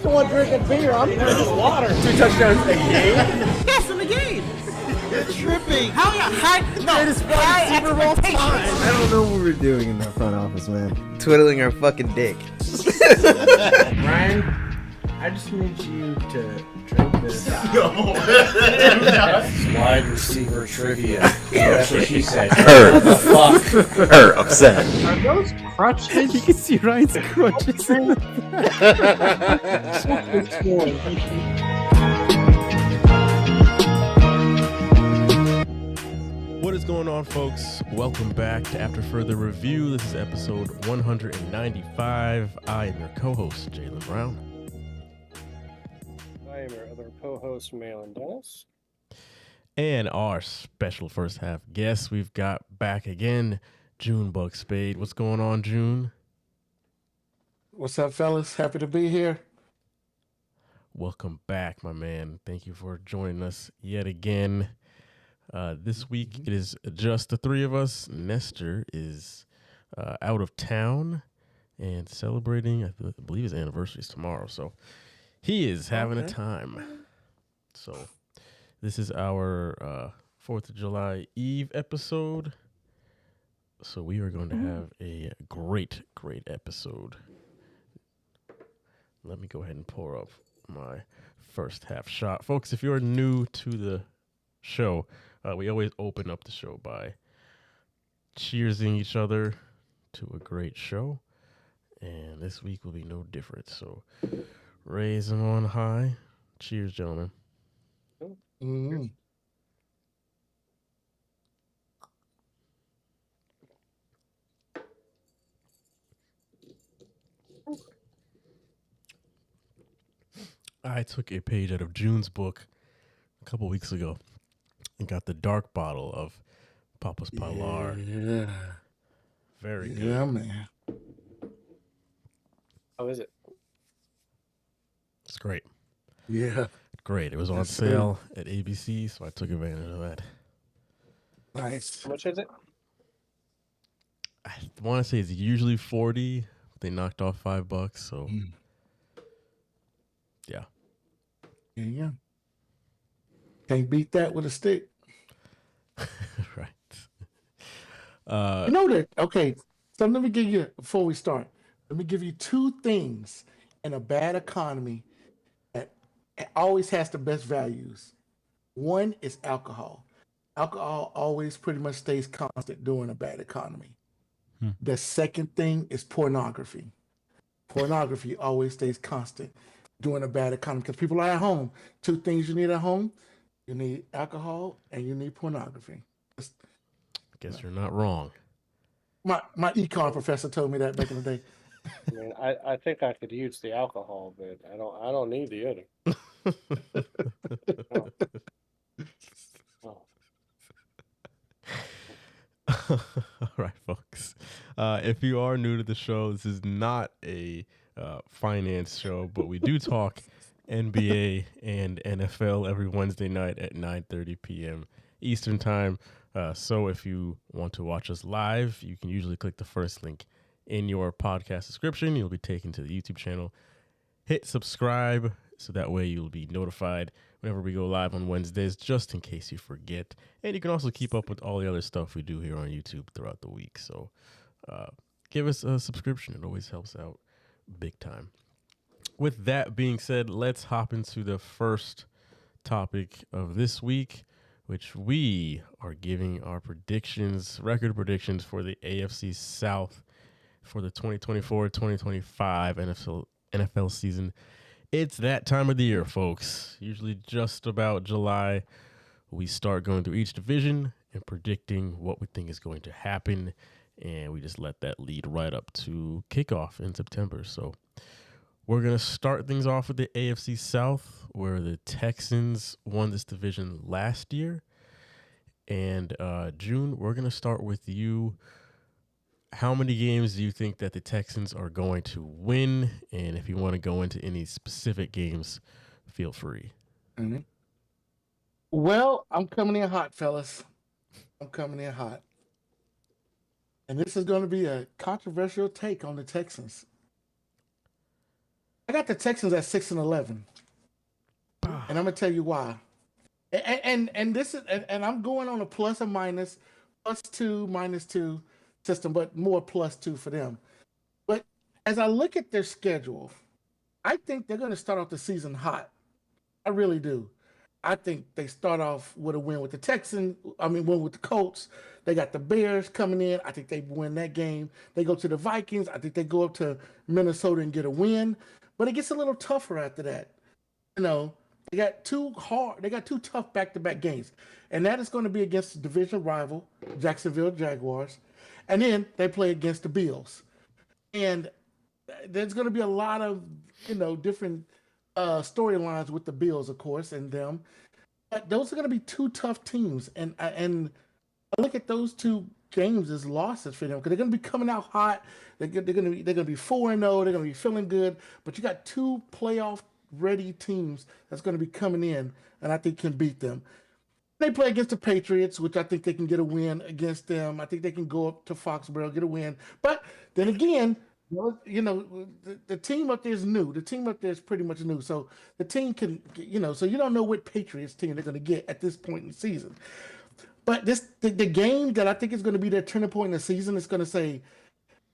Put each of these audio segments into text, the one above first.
He's the one drinking beer. I'm drinking water. 2 touchdowns a game? Yes, in the game. You're tripping. How high? No, Greatest high Super Bowl time. expectations. I don't know what we're doing in the front office, man. Twiddling our fucking dick. Ryan, I just need you to drink this. Wide receiver trivia. That's what she said. Her. What the fuck? Her upset. Are those crutches? You can see Ryan's crutches. What is going on, folks? Welcome back to After Further Review. This is episode 195. I am your co-host, Jalen Brown. I am your other co-host, Malin Dennis. And our special first half guest we've got back again, June Buck Spade. What's going on, June? What's up, fellas? Happy to be here. Welcome back, my man. Thank you for joining us yet again. This week it is just the three of us. Nestor is out of town and celebrating, I believe his anniversary is tomorrow. So he is having a time. So this is our 4th of July Eve episode. So we are going to have a great episode. Let me go ahead and pour up my first half shot. Folks, if you're new to the show, we always open up the show by cheersing each other to a great show. And this week will be no different. So raise them on high. Cheers, gentlemen. Mm-hmm. I took a page out of June's book a couple weeks ago and got the dark bottle of Papa's Pilar. Yeah. Very good. Yeah, man. How is it? It's great. Yeah. Great. It was on That's sale at ABC, so I took advantage of that. Nice. How much is it? I want to say it's usually $40. But they knocked off $5, so yeah. Yeah. Can't beat that with a stick. Right. You know that? Okay. So let me give you, before we start, let me give you 2 things in a bad economy that always has the best values. One is alcohol. Alcohol always pretty much stays constant during a bad economy. The second thing is pornography. Pornography always stays constant during a bad economy because people are at home. 2 things you need at home: you need alcohol and you need pornography. I guess you're not wrong. My econ professor told me that back in the day. I mean, I think I could use the alcohol, but I don't need the other. Oh. All right, folks. If you are new to the show, this is not a finance show, but we do talk NBA and NFL every Wednesday night at 9:30 p.m. Eastern Time. So if you want to watch us live, you can usually click the first link in your podcast description. You'll be taken to the YouTube channel. Hit subscribe so that way you'll be notified whenever we go live on Wednesdays, just in case you forget. And you can also keep up with all the other stuff we do here on YouTube throughout the week. So give us a subscription. It always helps out big time. With that being said, let's hop into the first topic of this week, which we are giving our predictions, record predictions for the AFC South for the 2024-2025 NFL season. It's that time of the year, folks. Usually just about July, we start going through each division and predicting what we think is going to happen, and we just let that lead right up to kickoff in September. So we're going to start things off with the AFC South, where the Texans won this division last year. And June, we're going to start with you. How many games do you think that the Texans are going to win? And if you want to go into any specific games, feel free. Mm-hmm. Well, I'm coming in hot, fellas. I'm coming in hot. And this is going to be a controversial take on the Texans. I got the Texans at 6-11, and I'm gonna tell you why. And this is and I'm going on a plus or minus, +2, -2 system, but more +2 for them. But as I look at their schedule, I think they're going to start off the season hot. I really do. I think they start off with a win with the Texans. I mean, win with the Colts. They got the Bears coming in. I think they win that game. They go to the Vikings. I think they go up to Minnesota and get a win. But it gets a little tougher after that. You know, they got two tough back-to-back games. And that is going to be against the division rival, Jacksonville Jaguars. And then they play against the Bills. And there's going to be a lot of, different storylines with the Bills, of course, and them. But those are going to be two tough teams. And I look at those two games as losses for them because they're going to be coming out hot. They're going to be 4-0. They're going to be feeling good. But you got two playoff ready teams that's going to be coming in, and I think can beat them. They play against the Patriots, which I think they can get a win against them. I think they can go up to Foxborough, get a win. But then again, the team up there is new. The team up there is pretty much new. So the team can, so you don't know what Patriots team they're going to get at this point in the season. But the game that I think is going to be their turning point in the season is going to say,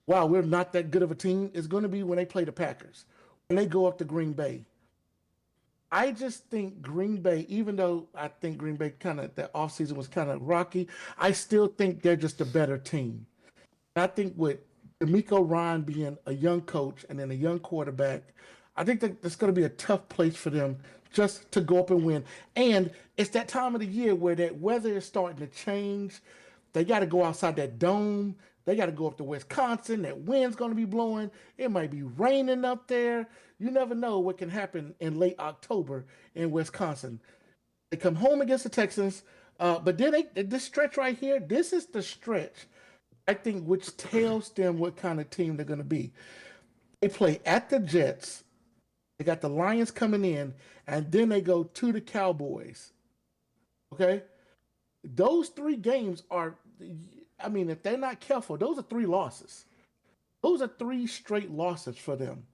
wow, we're not that good of a team, is going to be when they play the Packers, when they go up to Green Bay. I just think Green Bay, even though I think Green Bay that offseason was kind of rocky, I still think they're just a better team. And I think with D'Amico Ryan being a young coach and then a young quarterback, I think that's going to be a tough place for them just to go up and win. And it's that time of the year where that weather is starting to change. They got to go outside that dome. They got to go up to Wisconsin. That wind's going to be blowing. It might be raining up there. You never know what can happen in late October in Wisconsin. They come home against the Texans, but then this stretch right here, this is the stretch, I think, which tells them what kind of team they're going to be. They play at the Jets. They got the Lions coming in, and then they go to the Cowboys. Okay? Those three games are, if they're not careful, those are 3 losses. Those are 3 straight losses for them.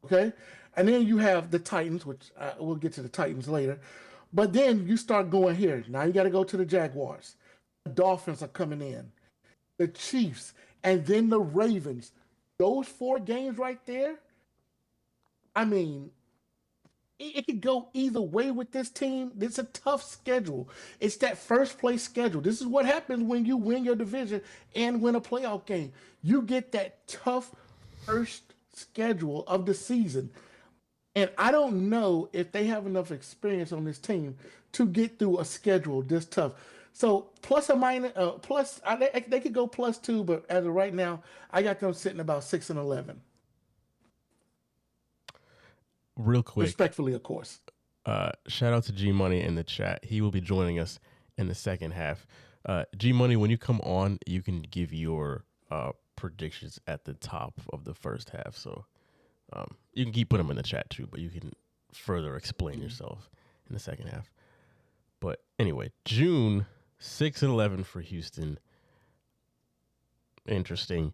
Okay? And then you have the Titans, which we'll get to the Titans later. But then you start going here. Now you got to go to the Jaguars. The Dolphins are coming in. The Chiefs. And then the Ravens. Those 4 games right there, it could go either way with this team. It's a tough schedule. It's that first place schedule. This is what happens when you win your division and win a playoff game. You get that tough first schedule of the season. And I don't know if they have enough experience on this team to get through a schedule this tough. So plus or minus, they could go +2, but as of right now, I got them sitting about 6-11. Real quick, respectfully, of course. Shout out to G Money in the chat. He will be joining us in the second half. G Money, when you come on, you can give your predictions at the top of the first half. So you can keep putting them in the chat too, but you can further explain yourself in the second half. But anyway, June 6-11 for Houston. Interesting.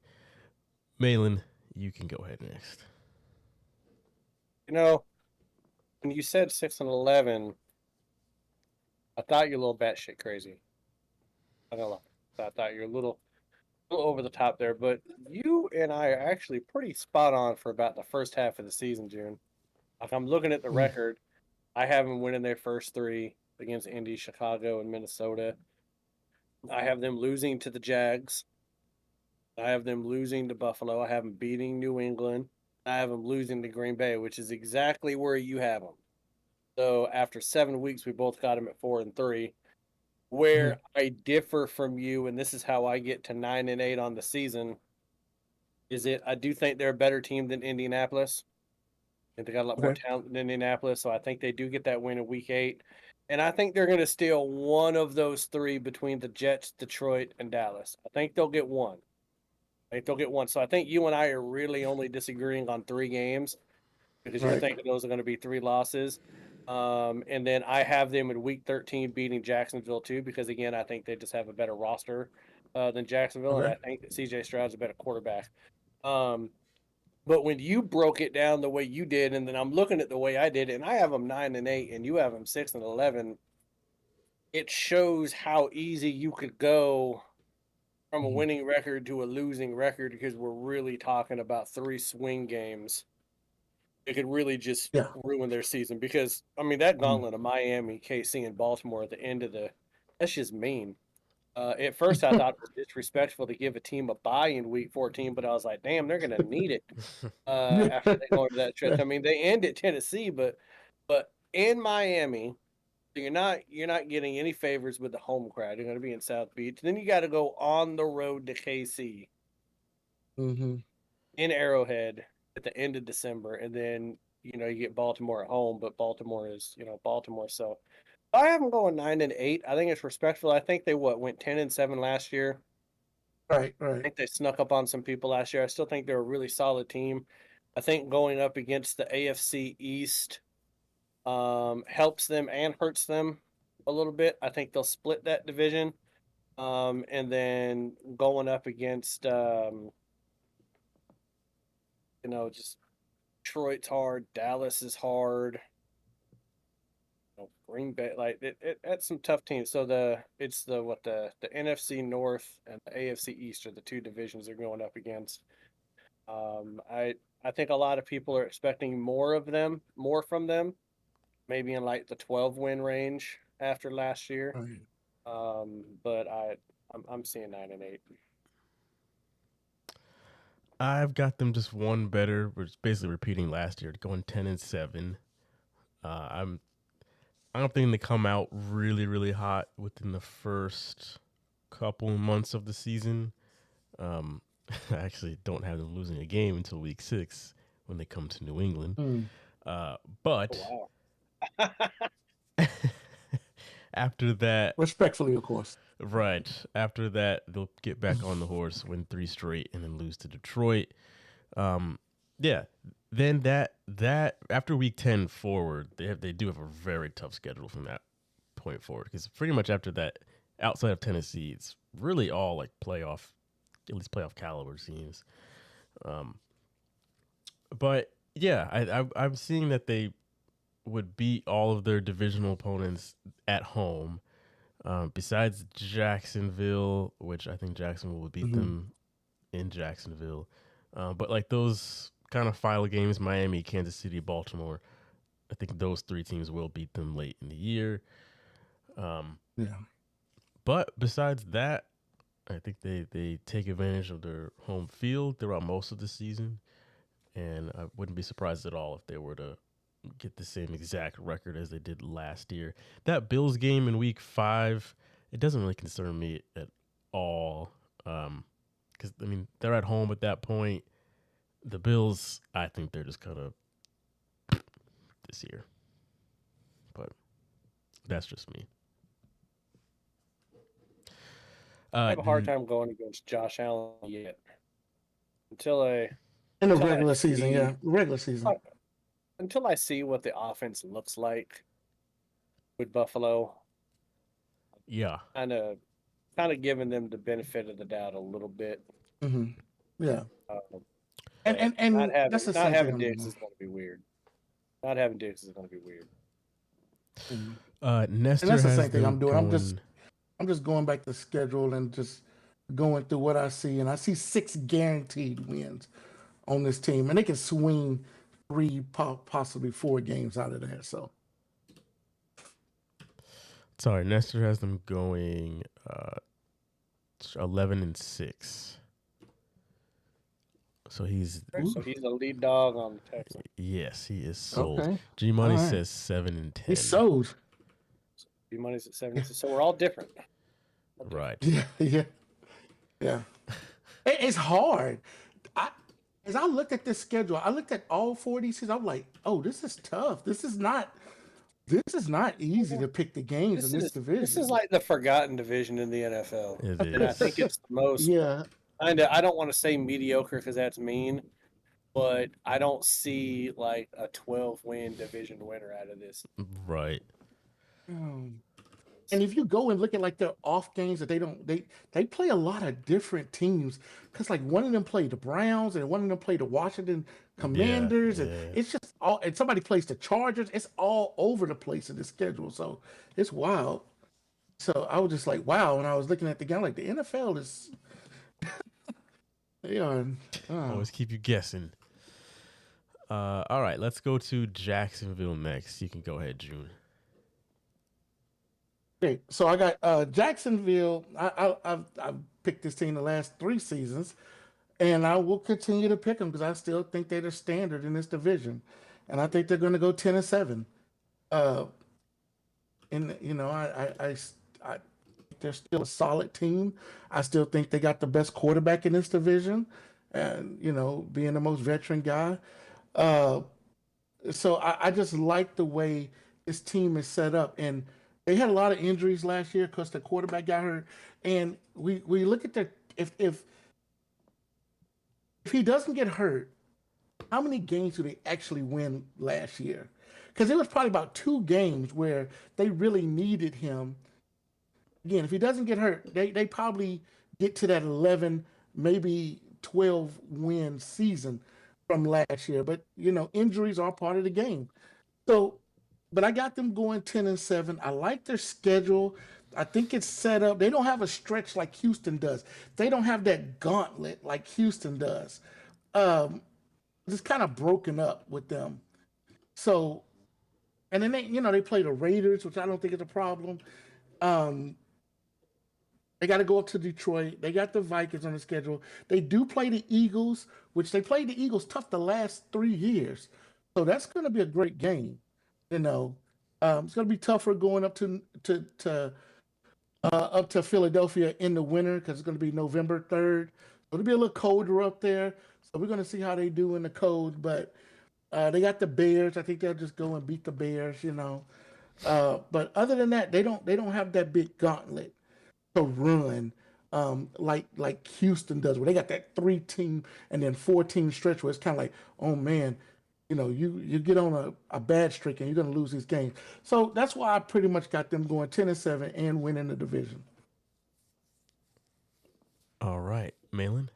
Malin, you can go ahead next. When you said 6-11, I thought you're a little batshit crazy. I don't know. I thought you're a little over the top there, but you and I are actually pretty spot on for about the first half of the season, June. Like, I'm looking at the record. I have them winning their first 3 against Indy, Chicago, and Minnesota. I have them losing to the Jags. I have them losing to Buffalo. I have them beating New England. I have them losing to Green Bay, which is exactly where you have them. So after 7 weeks, we both got them at 4-3. Where I differ from you, and this is how I get to 9-8 on the season, I do think they're a better team than Indianapolis. And they got a lot more talent than Indianapolis, so I think they do get that win in Week 8. And I think they're going to steal one of those 3 between the Jets, Detroit, and Dallas. I think they'll get one. So I think you and I are really only disagreeing on 3 games because you're thinking those are going to be 3 losses. And then I have them in Week 13 beating Jacksonville too because, again, I think they just have a better roster than Jacksonville, and I think that C.J. Stroud's a better quarterback. But when you broke it down the way you did, and then I'm looking at the way I did, and I have them 9-8, and you have them 6-11, it shows how easy you could go from a winning record to a losing record because we're really talking about 3 swing games. It could really just Yeah. ruin their season because I mean that gauntlet of Miami, KC, and Baltimore at the end of that's just mean. At first, I thought it was disrespectful to give a team a bye in Week 14, but I was like, "Damn, they're gonna need it." After they go into that stretch, I mean, they end at Tennessee, but in Miami, you're not getting any favors with the home crowd. You're going to be in South Beach. Then you got to go on the road to KC Mm-hmm. in Arrowhead at the end of December, and then you get Baltimore at home, but Baltimore is Baltimore. So I have them going 9-8. I think it's respectful. I think they went 10-7 last year. Right. I think they snuck up on some people last year. I still think they're a really solid team. I think going up against the AFC East helps them and hurts them a little bit. I think they'll split that division. And then going up against, just Detroit's hard. Dallas is hard. Green Bay, like that's some tough teams. So the NFC North and the AFC East are the 2 divisions they're going up against. I think a lot of people are expecting more from them, maybe in like the 12-win range after last year. Right. But I'm seeing 9-8. I've got them just one better. We're just basically repeating last year, going 10-7. I don't think they come out really, really hot within the first couple months of the season. I actually don't have them losing a game until week 6 when they come to New England. But Oh, wow. after that, Respectfully, of course. right after that, they'll get back on the horse, win 3 straight, and then lose to Detroit. Yeah. Then that after week 10 forward, they do have a very tough schedule from that point forward because pretty much after that, outside of Tennessee, it's really all like playoff caliber teams. But yeah, I'm seeing that they would beat all of their divisional opponents at home. Besides Jacksonville, which I think Jacksonville would beat them in Jacksonville. But like those kind of final games, Miami, Kansas City, Baltimore, I think those 3 teams will beat them late in the year. Yeah. But besides that, I think they take advantage of their home field throughout most of the season. And I wouldn't be surprised at all if they were to get the same exact record as they did last year. That Bills game in week 5, it doesn't really concern me at all. Because, I mean, they're at home at that point. The Bills, I think they're just kind of this year. But that's just me. I have a hard time going against Josh Allen yet. Until In the Until I regular season, see- yeah. Regular season. I see what the offense looks like with Buffalo, Yeah. kind of giving them the benefit of the doubt a little bit. Mm-hmm. Yeah. And not having, that's the not same having thing. Diggs is going to be weird. Not having Diggs is going to be weird. Nestor And that's the has same thing them I'm doing. going- I'm just going back to schedule and just going through what I see, and I see 6 guaranteed wins on this team, and they can swing 3, possibly 4 games out of that. So Sorry, Nestor has them going 11-6. So he's So he's a lead dog on the Texans. yes, he is sold. Okay. G Money All right. says 7-10. he's sold. B-Money's at 70. So we're all different. Right. Yeah. It's hard. As I looked at this schedule, I looked at all 4 of these teams. I'm like, oh, this is tough. This is not easy to pick the games in this division. This is like the forgotten division in the NFL. It And I is. think it's the most. Yeah. I don't want to say mediocre because that's mean, but I don't see like a 12-win division winner out of this. Right. And if you go and look at like their off games that they play a lot of different teams because like one of them played the Browns and one of them played the Washington Commanders and yeah. it's just all and somebody plays the Chargers. It's all over the place in the schedule, so it's wild. So I was just like, wow. When I was looking at the game, like the NFL is, they are. Always keep you guessing. All right, let's go to Jacksonville next. You can go ahead, June. Okay, so I got Jacksonville. I've picked this team the last 3 seasons, and I will continue to pick them because I still think they're the standard in this division, and I think they're going to go 10-7. Uh, and you know, I they're still a solid team. I still think they got the best quarterback in this division, and you know, being the most veteran guy. Uh, so I just like the way this team is set up, and they had a lot of injuries last year because the quarterback got hurt. And we look at the if he doesn't get hurt, how many games do they actually win last year? Because it was probably about 2 games where they really needed him. Again, if he doesn't get hurt, they probably get to that 11, maybe 12 win season from last year. But you know, injuries are part of the game. So, but I got them going 10-7. I like their schedule. I think it's set up. They don't have a stretch like Houston does. They don't have that gauntlet like Houston does. Um, it's kind of broken up with them. So, and then they play the Raiders, which I don't think is a problem. Um, they got to go up to Detroit. They got the Vikings on the schedule. They do play the Eagles, which they played the Eagles tough the last 3 years. So that's going to be a great game. You know, it's going to be tougher going up to Philadelphia in the winter because it's going to be November 3rd. It'll be a little colder up there, so we're going to see how they do in the cold. But they got the Bears. I think they'll just go and beat the Bears. You know, but other than that, they don't have that big gauntlet to run like Houston does, where they got that 3 team and then 4 team stretch where it's kind of like, oh man, you know, you get on a bad streak and you're going to lose these games. So that's why I pretty much got them going 10-7 and winning the division. All right, Malin.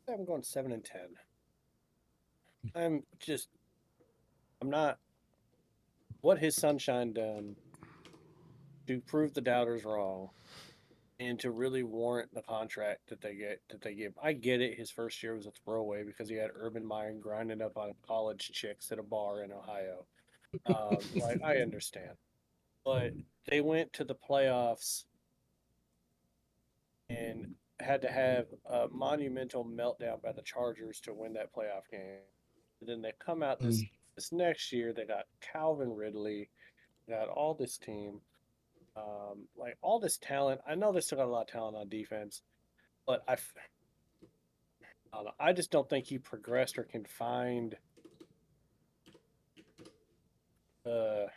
I'm going 7-10. I'm not. What has Sunshine done to prove the doubters wrong and to really warrant the contract that they give? I get it. His first year was a throwaway because he had Urban Meyer grinding up on college chicks at a bar in Ohio. Like, I understand, but they went to the playoffs and had to have a monumental meltdown by the Chargers to win that playoff game. And then they come out this next year. They got Calvin Ridley, got all this team, like all this talent. I know they still got a lot of talent on defense, but I don't know. I just don't think he progressed or can find. I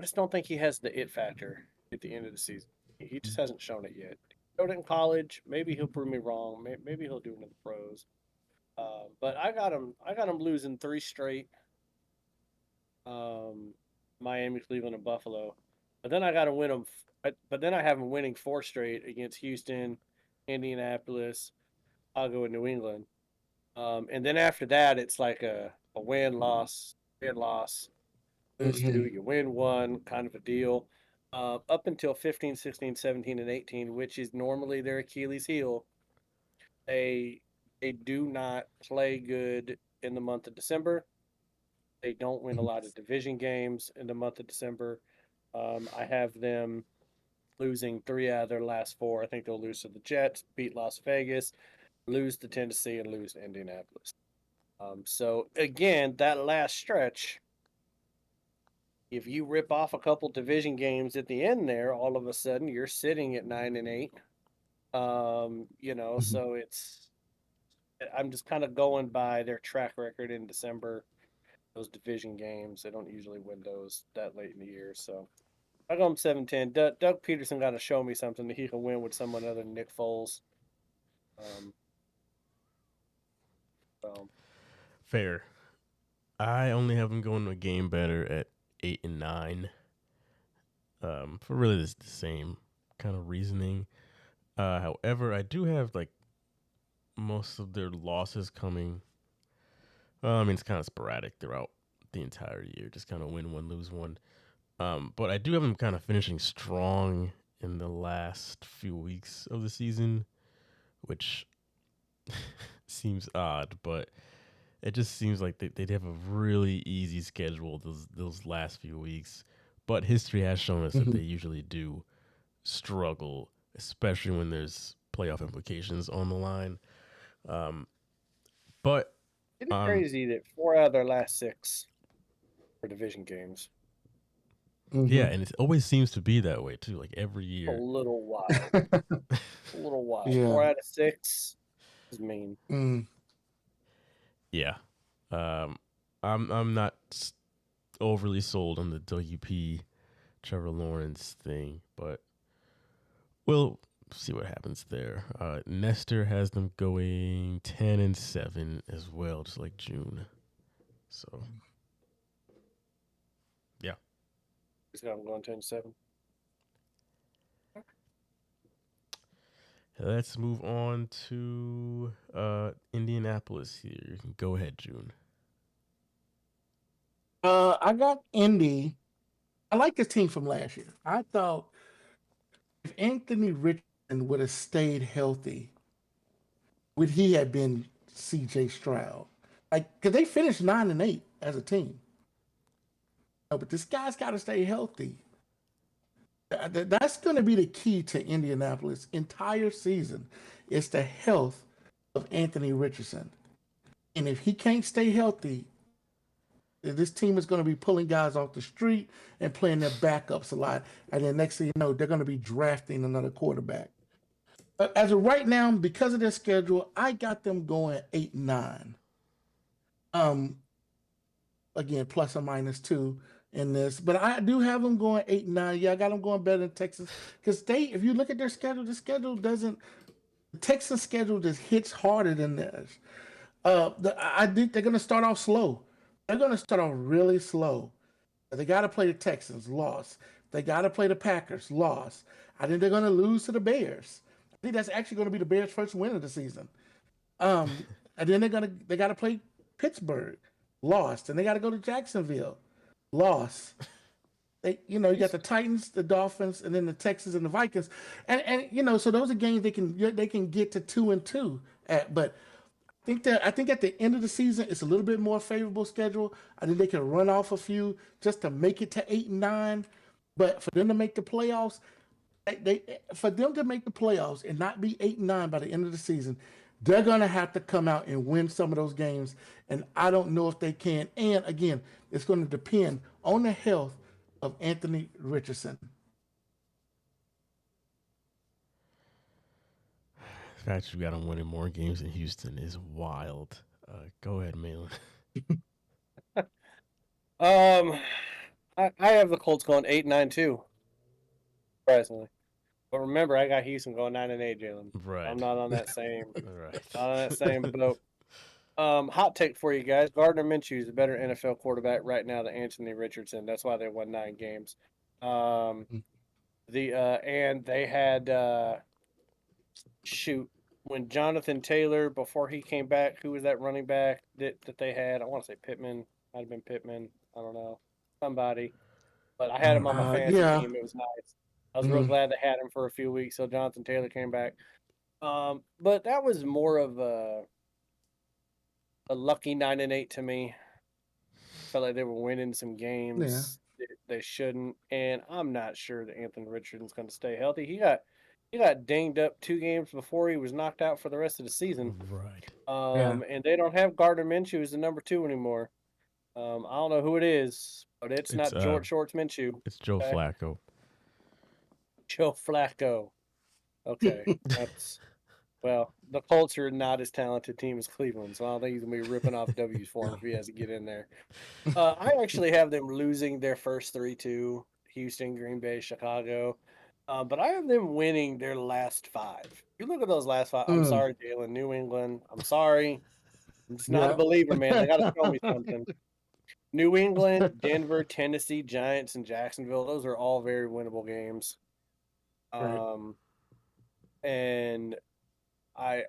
just don't think he has the it factor at the end of the season. He just hasn't shown it yet. He showed it in college. Maybe he'll prove me wrong. Maybe he'll do it in the pros. But I got him. I got him losing 3 straight. Miami, Cleveland, and Buffalo. But then I got to win them. But then I have them winning 4 straight against Houston, Indianapolis, Chicago, and New England. And then after that, it's like a win-loss, win-loss, lose 2, you win 1, kind of a deal. Up until 15, 16, 17, and 18, which is normally their Achilles heel, they do not play good in the month of December. They don't win a lot of division games in the month of December. I have them losing 3 out of their last 4. I think they'll lose to the Jets, beat Las Vegas, lose to Tennessee, and lose to Indianapolis. So again, that last stretch, if you rip off a couple division games at the end there, all of a sudden you're sitting at 9-8. So I'm just kind of going by their track record in December. Those division games, they don't usually win those that late in the year. So I go 7-10. Doug Peterson got to show me something that he can win with someone other than Nick Foles. Fair. I only have them going a game better at 8-9. For really the same kind of reasoning. However, I do have like most of their losses coming. I mean, it's kind of sporadic throughout the entire year, just kind of win one, lose one. But I do have them kind of finishing strong in the last few weeks of the season, which seems odd, but it just seems like they'd have a really easy schedule those last few weeks. But history has shown us that they usually do struggle, especially when there's playoff implications on the line. But It's crazy that 4 out of their last 6 are division games. yeah, and it always seems to be that way too. Like every A year, little wild. A little wild. Yeah. 4 out of 6 is mean. yeah. I'm not overly sold on the WP Trevor Lawrence thing, but we'll see what happens there. Nestor has them going 10-7 as well, just like June. So, yeah. He's got them going 10-7. Let's move on to Indianapolis here. You can go ahead, June. I got Indy. I like this team from last year. I thought if Anthony Richardson would have stayed healthy, would he have been C.J. Stroud? Like, because they finished 9-8 as a team. No, but this guy's got to stay healthy. That's going to be the key to Indianapolis' entire season. It's the health of Anthony Richardson. And if he can't stay healthy, this team is going to be pulling guys off the street and playing their backups a lot. And then next thing you know, they're going to be drafting another quarterback. But as of right now, because of their schedule, I got them going 8-9. Again, plus or minus 2 in this. But I do have them going 8-9. Yeah, I got them going better than Texas. Because if you look at their schedule, the Texas schedule just hits harder than theirs. I think they're going to start off slow. They're going to start off really slow. They got to play the Texans, loss. They got to play the Packers, loss. I think they're going to lose to the Bears. I think that's actually going to be the Bears' first win of the season. And then they got to play Pittsburgh, lost. And they got to go to Jacksonville, loss. You got the Titans, the Dolphins, and then the Texans and the Vikings. And so those are games they can get to 2-2 at. But I think at the end of the season, it's a little bit more favorable schedule. I think they can run off a few just to make it to 8-9. But for them to make the playoffs, and not be 8-9 by the end of the season, they're going to have to come out and win some of those games. And I don't know if they can. And again, it's going to depend on the health of Anthony Richardson. The fact you got them winning more games in Houston is wild. Go ahead, Malin. I have the Colts going 8-9 too. Surprisingly. But remember, I got Houston going 9-8, Jalen. Right. I'm not on that same Right. not on that same boat. Hot take for you guys. Gardner Minshew is a better NFL quarterback right now than Anthony Richardson. That's why they won 9 games. And they had when Jonathan Taylor, before he came back, who was that running back that they had? I want to say Pittman. Might have been Pittman. I don't know. Somebody. But I had him on my fantasy team. It was nice. I was real glad they had him for a few weeks, so Jonathan Taylor came back. But that was more of a lucky 9-8 to me. Felt like they were winning some games they shouldn't, and I'm not sure that Anthony Richardson's going to stay healthy. He got dinged up 2 games before he was knocked out for the rest of the season. Right. And they don't have Gardner Minshew as the number 2 anymore. I don't know who it is, but it's not George Shorts Minshew. It's Joe Flacco. Joe Flacco. Okay, well, the Colts are not as talented team as Cleveland, so I don't think he's gonna be ripping off W's for him if he has to get in there. I actually have them losing their first 3 to Houston, Green Bay, Chicago, but I have them winning their last 5. You look at those last 5. I'm sorry, Jalen, New England. I'm sorry. I'm just not a believer, man. They got to show me something. New England, Denver, Tennessee, Giants, and Jacksonville. Those are all very winnable games. Right. And I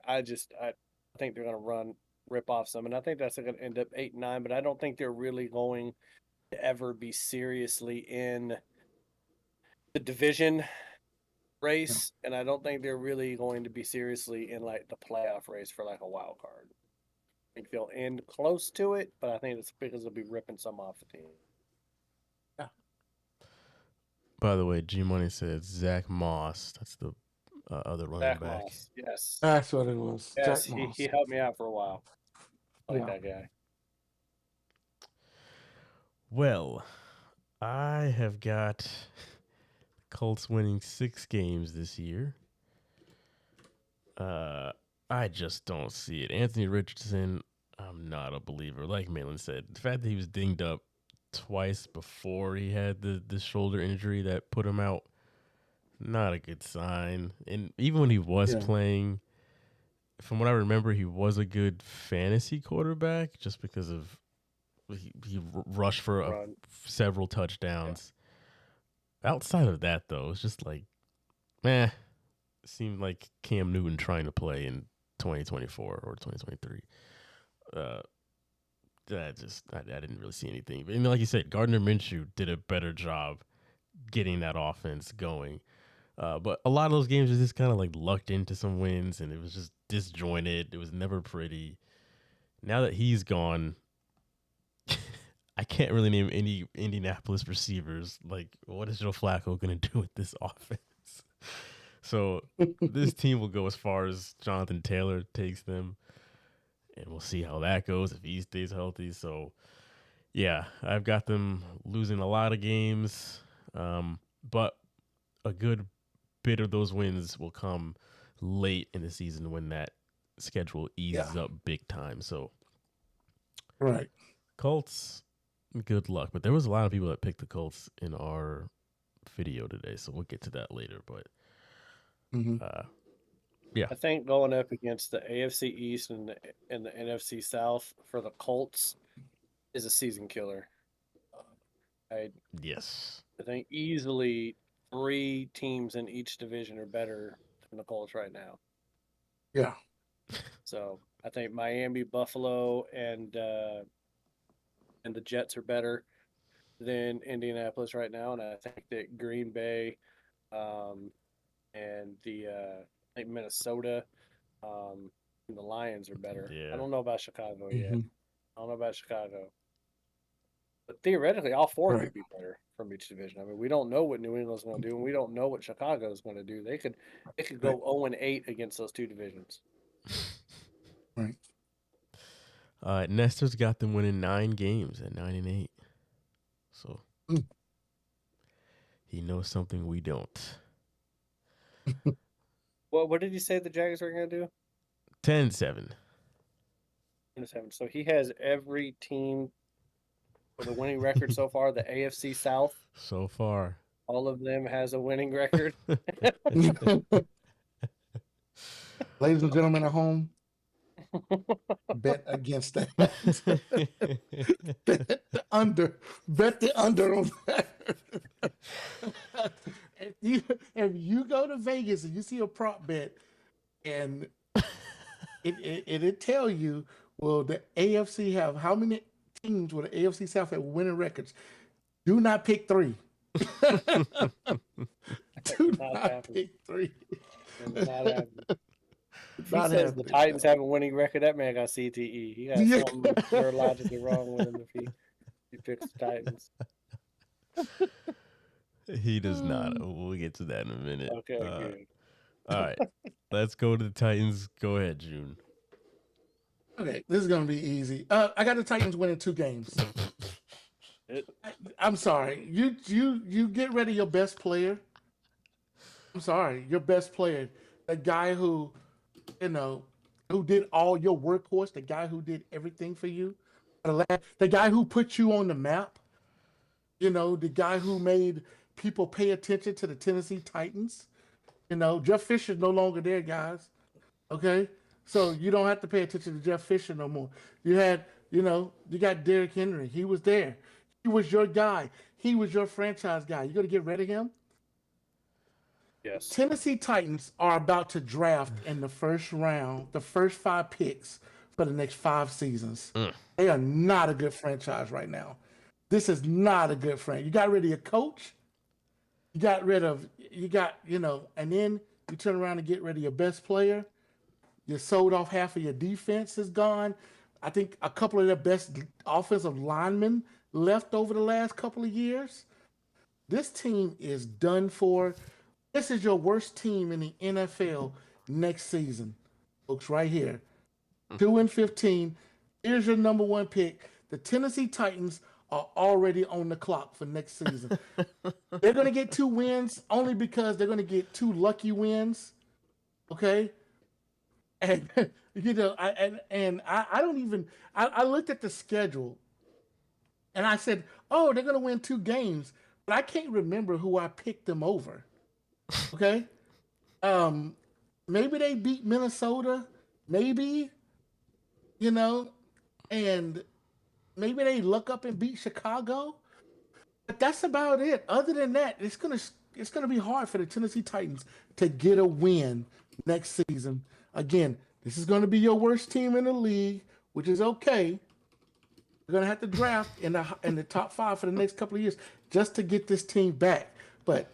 think they're going to rip off some, and I think that's going to end up 8-9. But I don't think they're really going to ever be seriously in the division race, and I don't think they're really going to be seriously in like the playoff race for like a wild card. I think they'll end close to it, but I think it's because they'll be ripping some off the team. By the way, G Money said Zach Moss. That's the other running Zach back. Moss, yes, That's what it was. yes, Jack Moss. he helped me out for a while. I like Yeah. that guy. Well, I have got the Colts winning 6 games this year. I just don't see it. Anthony Richardson, I'm not a believer. Like Malin said, the fact that he was dinged up twice before he had the shoulder injury that put him out, not a good sign. And even when he was playing, from what I remember, he was a good fantasy quarterback just because of he rushed for several touchdowns. Yeah. Outside of that, though, it's just like, it seemed like Cam Newton trying to play in 2024 or 2023. I didn't really see anything. But like you said, Gardner Minshew did a better job getting that offense going. But a lot of those games was just kind of like lucked into some wins, and it was just disjointed. It was never pretty. Now that he's gone, I can't really name any Indianapolis receivers. Like, what is Joe Flacco going to do with this offense? So this team will go as far as Jonathan Taylor takes them. And we'll see how that goes if he stays healthy. So, yeah, I've got them losing a lot of games. But a good bit of those wins will come late in the season when that schedule eases up big time. So, Right. Colts, good luck. But there was a lot of people that picked the Colts in our video today. So we'll get to that later. But, yeah. I think going up against the AFC East and the NFC South for the Colts is a season killer. Yes. I think easily 3 teams in each division are better than the Colts right now. Yeah. So I think Miami, Buffalo, and the Jets are better than Indianapolis right now, and I think that Green Bay, and I think Minnesota, and the Lions are better. Yeah. I don't know about Chicago yet. I don't know about Chicago. But theoretically, all 4 could be better from each division. I mean, we don't know what New England's going to do, and we don't know what Chicago's going to do. They could go 0-8 against those 2 divisions. Right. Nestor's got them winning 9 games at 9-8. So he knows something we don't. Well, what did you say the Jaguars were going to do? 10-7. 10-7. So he has every team with a winning record so far. The AFC South, So far. all of them has a winning record. Ladies and gentlemen at home, bet against that. Bet the under. Bet the under on that. If you go to Vegas and you see a prop bet and it tell you, will the AFC have how many teams will the AFC South have winning records? Do not pick 3. Do not pick 3. Not happening. If he says the Titans have a winning record, that man got CTE. He got something neurologically wrong with him if he picks the Titans. He does not. We'll get to that in a minute. Okay, good. All right. Let's go to the Titans. Go ahead, June. Okay, this is gonna be easy. I got the Titans winning 2 games. I'm sorry. You get rid of your best player. I'm sorry, your best player, the guy who, who did all your workhorse, the guy who did everything for you, the guy who put you on the map. The guy who made people pay attention to the Tennessee Titans. Jeff Fisher's no longer there, guys. Okay, so you don't have to pay attention to Jeff Fisher no more. You had You know, you got Derrick Henry. He was there. He was your guy. He was your franchise guy. You going to get rid of him? Yes. Tennessee Titans are about to draft in the first round, the first 5 picks for the next 5 seasons. They are not a good franchise right now. This is not a good franchise. You got rid of your coach. You got, and then you turn around and get rid of your best player. You sold off half of your defense is gone. I think a couple of the best offensive linemen left over the last couple of years. This team is done for. This is your worst team in the NFL next season, folks, right here. 2-15. Here's your number 1 pick. The Tennessee Titans are already on the clock for next season. They're going to get 2 wins only because they're going to get 2 lucky wins. Okay? And, I looked at the schedule and I said, oh, they're going to win 2 games, but I can't remember who I picked them over. Okay. Maybe they beat Minnesota, maybe, and maybe they look up and beat Chicago, but that's about it. Other than that, it's gonna be hard for the Tennessee Titans to get a win next season. Again, this is gonna be your worst team in the league, which is okay. You're gonna have to draft in the top 5 for the next couple of years just to get this team back, but.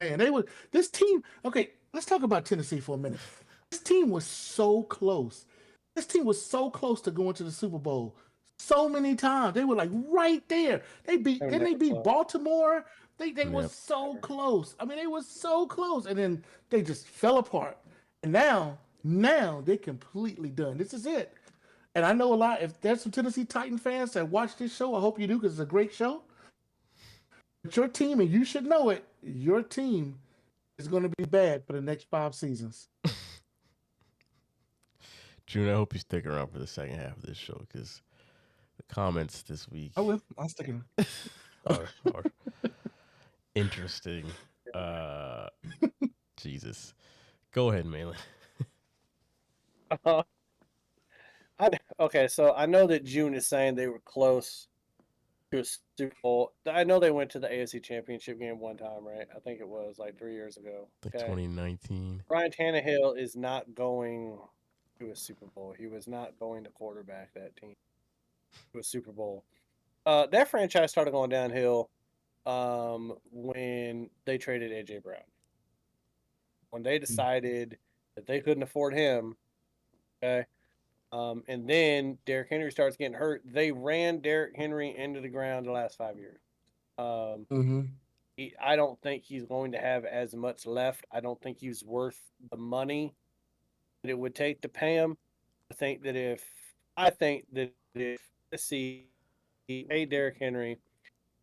Man, this team. Okay, let's talk about Tennessee for a minute. This team was so close. This team was so close to going to the Super Bowl so many times. They were like right there. They beat Baltimore. They were so close. I mean, they were so close, and then they just fell apart. And now they're completely done. This is it. And I know a lot. If there's some Tennessee Titan fans that watch this show, I hope you do because it's a great show. But your team, and you should know it, your team is going to be bad for the next 5 seasons. June, I hope you stick around for the second half of this show because the comments this week I will. I'll stick around. are interesting. Jesus. Go ahead, Malin. Okay, so I know that June is saying they were close to a Super Bowl. I know they went to the AFC Championship game one time, right? I think it was like 3 years ago. Like 2019. Ryan Tannehill is not going to a Super Bowl. He was not going to quarterback that team to a Super Bowl. That franchise started going downhill when they traded AJ Brown. When they decided that they couldn't afford him, okay. And then Derrick Henry starts getting hurt. They ran Derrick Henry into the ground the last 5 years. I don't think he's going to have as much left. I don't think he's worth the money that it would take to pay him. I think that if Tennessee paid Derrick Henry,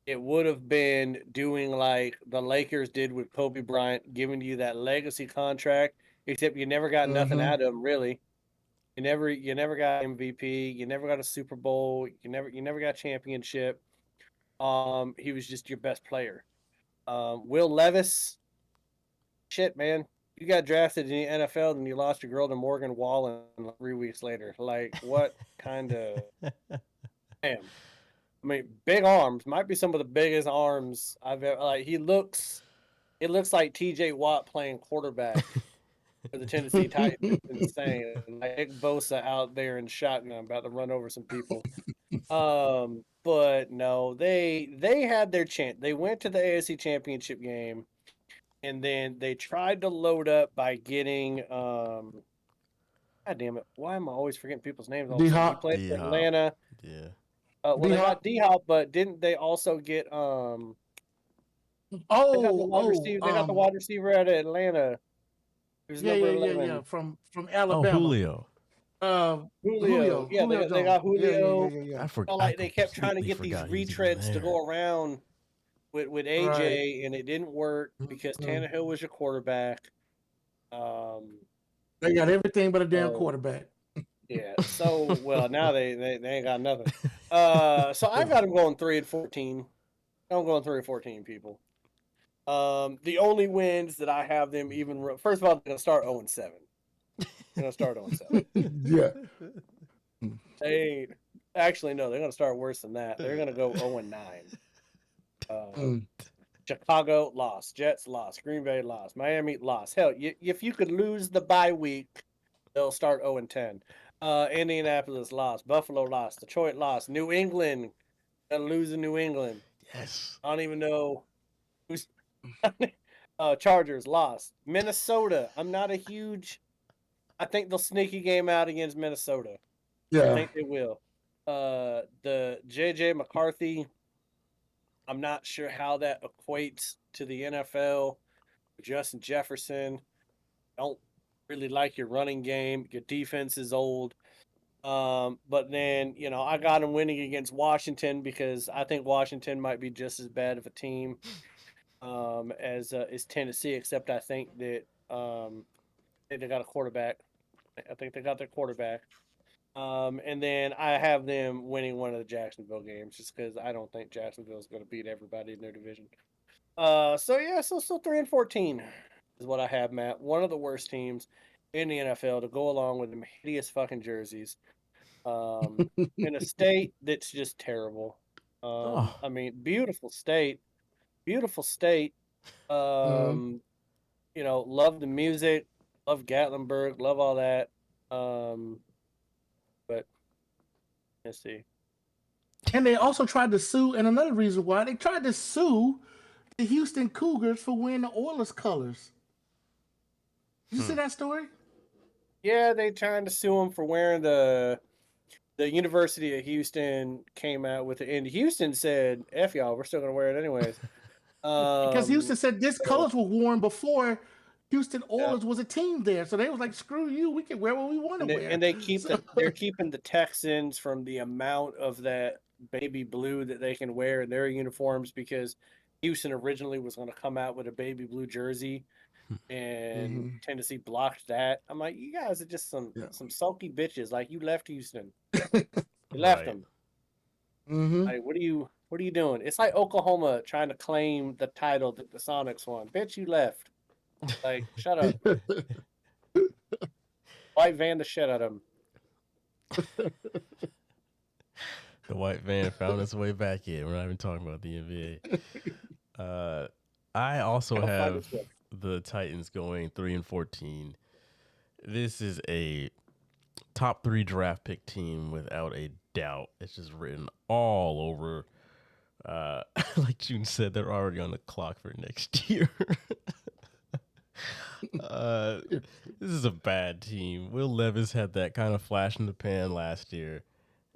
it would have been doing like the Lakers did with Kobe Bryant, giving you that legacy contract, except you never got nothing out of him, really. You never got MVP. You never got a Super Bowl. You never got a championship. He was just your best player. Will Levis, shit, man. You got drafted in the NFL and you lost your girl to Morgan Wallen 3 weeks later. Like, what kind of damn? I mean, big arms. Might be some of the biggest arms I've ever. Like, it looks like T.J. Watt playing quarterback for the Tennessee Titans. It's insane. Like Nick Bosa out there in shotgun, about to run over some people. But no, they had their chance. They went to the AFC Championship game, and then they tried to load up by getting God damn it! Why am I always forgetting people's names? He played for Atlanta. Yeah. Well, they got D-Hop, but didn't they also get they got the wide receiver out of Atlanta. Yeah. From Alabama. Oh, Julio. Yeah, they got Julio. Yeah. I forgot. Like they kept trying to get these retreads to go around with AJ, and it didn't work because Tannehill was your quarterback. They got everything but a damn quarterback. Yeah. So now they ain't got nothing. So I've got them going 3-14. I'm going 3-14, people. The only wins that I have them first of all, they're gonna start 0-7. They're gonna start 0-7. Yeah. They actually no, they're gonna start worse than that. They're gonna go 0-9. Mm. Chicago lost, Jets lost, Green Bay lost, Miami lost. Hell, if you could lose the bye week, they'll start 0-10. Indianapolis lost, Buffalo lost, Detroit lost, New England gonna lose in New England. Yes. I don't even know who's. Chargers lost, Minnesota. I'm not a huge. I think they'll sneak a game out against Minnesota. I Yeah. think they will. The JJ McCarthy. I'm not sure how that equates to the NFL. Justin Jefferson. Don't really like your running game. Your defense is old. But then, I got him winning against Washington because I think Washington might be just as bad of a team as Tennessee, except I think that they got a quarterback. I think they got their quarterback. And then I have them winning one of the Jacksonville games just because I don't think Jacksonville is going to beat everybody in their division. So 3-14 is what I have, Matt. One of the worst teams in the NFL to go along with them hideous fucking jerseys. In a state that's just terrible. I mean, beautiful state. Love the music, love Gatlinburg, love all that. But let's see. And they also tried to sue, and another reason why they tried to sue the Houston Cougars for wearing the Oilers colors. Did you see that story? Yeah, they trying to sue him for wearing the University of Houston came out with it, and Houston said, "F y'all, we're still gonna wear it anyways." Because Houston said this colors were worn before Houston Yeah. Oilers was a team there, so they was like, "Screw you, we can wear what we want to wear." And they keep they're keeping the Texans from the amount of that baby blue that they can wear in their uniforms because Houston originally was going to come out with a baby blue jersey, and Tennessee blocked that. I'm like, you guys are just some sulky bitches. Like, you left Houston, you left them. Like, what are you doing? It's like Oklahoma trying to claim the title that the Sonics won. Bitch, you left. Like, shut up. White van the shit out of him. The white van found its way back in. We're not even talking about the NBA. I also have the Titans going 3-14. This is a top 3 draft pick team without a doubt. It's just written all over. Like June said, they're already on the clock for next year. This is a bad team. Will Levis had that kind of flash in the pan last year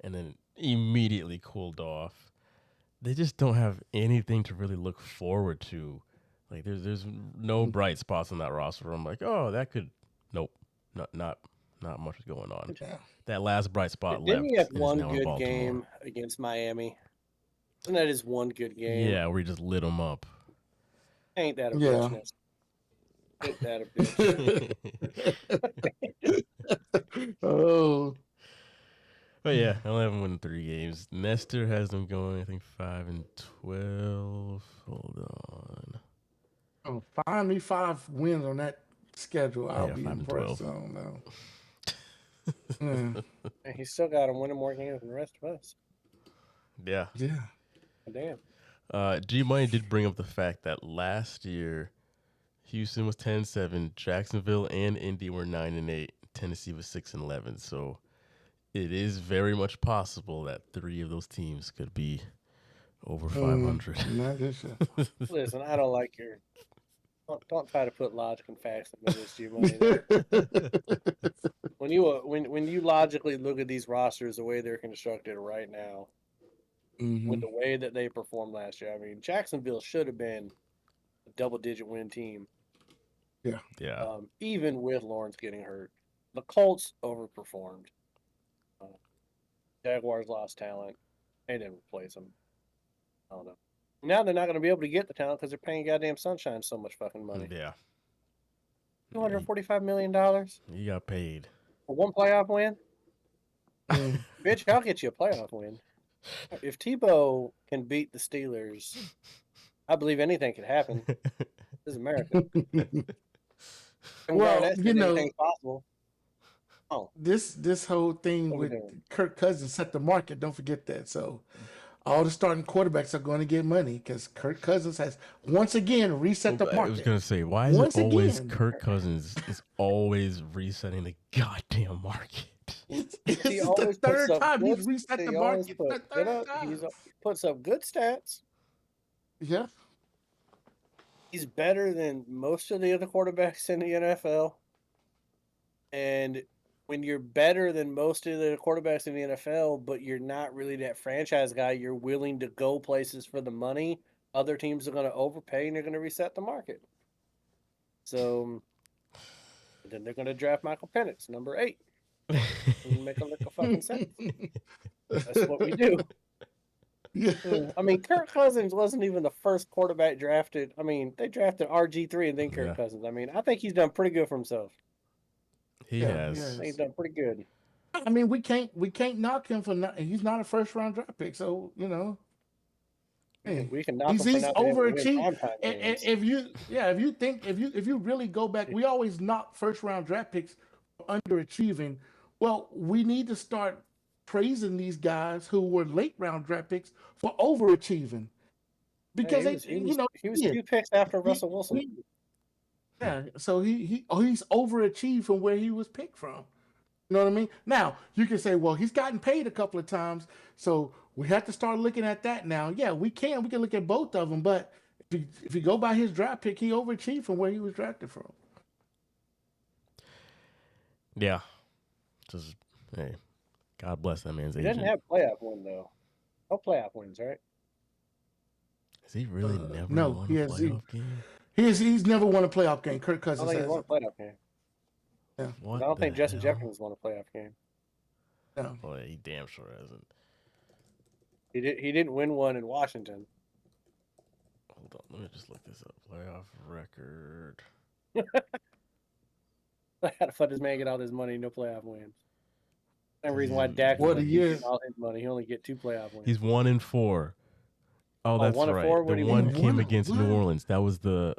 and then immediately cooled off. They just don't have anything to really look forward to. Like there's no bright spots on that roster. I'm like, oh, that could nope. Not much is going on. Yeah. That last bright spot left. Didn't he have is one now in good Baltimore. game against Miami? Isn't that his one good game? Yeah, where he just lit them up. Ain't that a Yeah. bitchness? Ain't that a bitch? Oh, But yeah, 11-3 games. Nestor has them going, I think 5-12. Hold on. oh, find me 5 wins on that schedule. I'll Yeah, be 5-12. impressed. I don't know. And he still got him winning more games than the rest of us. Yeah. Yeah. Damn. G Money did bring up the fact that last year Houston was 10-7, Jacksonville and Indy were 9-8, Tennessee was 6-11. So it is very much possible that 3 of those teams could be over 500. Not this year. Listen, I don't like your. Don't try to put logic and facts into this, G Money. When you logically look at these rosters the way they're constructed right now, with the way that they performed last year, I mean, Jacksonville should have been a double-digit win team. Yeah. Even with Lawrence getting hurt, the Colts overperformed. Jaguars lost talent. They didn't replace them. I don't know. Now they're not going to be able to get the talent because they're paying goddamn Sunshine so much fucking money. Yeah. $245 million You got paid. for one playoff win? Bitch, I'll get you a playoff win. If Tebow can beat the Steelers, I believe anything can happen. This is America. Well, Anything's possible. this whole thing What we with doing? Kirk Cousins set the market. Don't forget that. So all the starting quarterbacks are going to get money because Kirk Cousins has once again reset the I was market. gonna say, why is Once it always again. Kirk Cousins is always resetting the goddamn market? It's He the always puts third up time good. he's reset He the always market. put, The third time. he puts up good stats. Yeah. He's better than most of the other quarterbacks in the NFL. And when you're better than most of the quarterbacks in the NFL, but you're not really that franchise guy, you're willing to go places for the money, other teams are going to overpay and they're going to reset the market. So then they're going to draft Michael Penix, number 8. And make a lick of fucking sense. That's what we do. Yeah. I mean, Kirk Cousins wasn't even the first quarterback drafted. I mean, they drafted RG3 and then Kirk Yeah. Cousins. I mean, I think he's done pretty good for himself. He Yeah, has. yeah. I think he's done pretty good. I mean, we can't knock him for not. He's not a first round draft pick, so you know. Hey, We can knock he's him for not being able to win overachieved. primetime games. If you really go back, we always knock first round draft picks for underachieving. Well, we need to start praising these guys who were late round draft picks for overachieving because he was 2 picks after Russell Wilson. So he's overachieved from where he was picked from. You know what I mean? Now you can say, well, he's gotten paid a couple of times, so we have to start looking at that now. Yeah, we can look at both of them, but if you go by his draft pick, he overachieved from where he was drafted from. Yeah. Just hey, God bless that man's He agent. didn't have playoff win though. No playoff wins, right? Has he really never no, won he a has- playoff game? He's never won a playoff game. Kirk I Cousins don't think has. he won a playoff game. What I don't think the Justin hell? Jefferson won a playoff game. No. Well, he damn sure hasn't. He didn't win one in Washington. Hold on, let me just look this up. Playoff record. How the fuck does man get all this money? No playoff wins. Same reason why Dak What is a year. getting all his money. He only get 2 playoff wins. He's 1-4. Oh, that's 1-4? right. What The do you one mean? came What? against What? New Orleans. That was the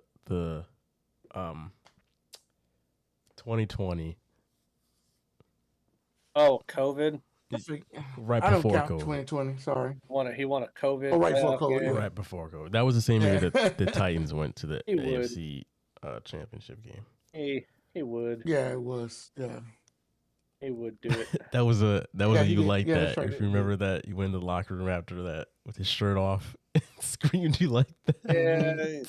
2020, Oh, COVID. right I don't before count COVID. 2020. Sorry. He won a COVID. Oh, right before playoff COVID, game. yeah. Right before COVID. That was the same year Yeah. that the Titans went to the He would. AFC championship game. He would. Yeah, it was. Yeah. He would do it. That was a Yeah, he you did. liked Yeah, that. that's right. If you remember that, you went in the locker room after that with his shirt off and screamed you like that. Yeah.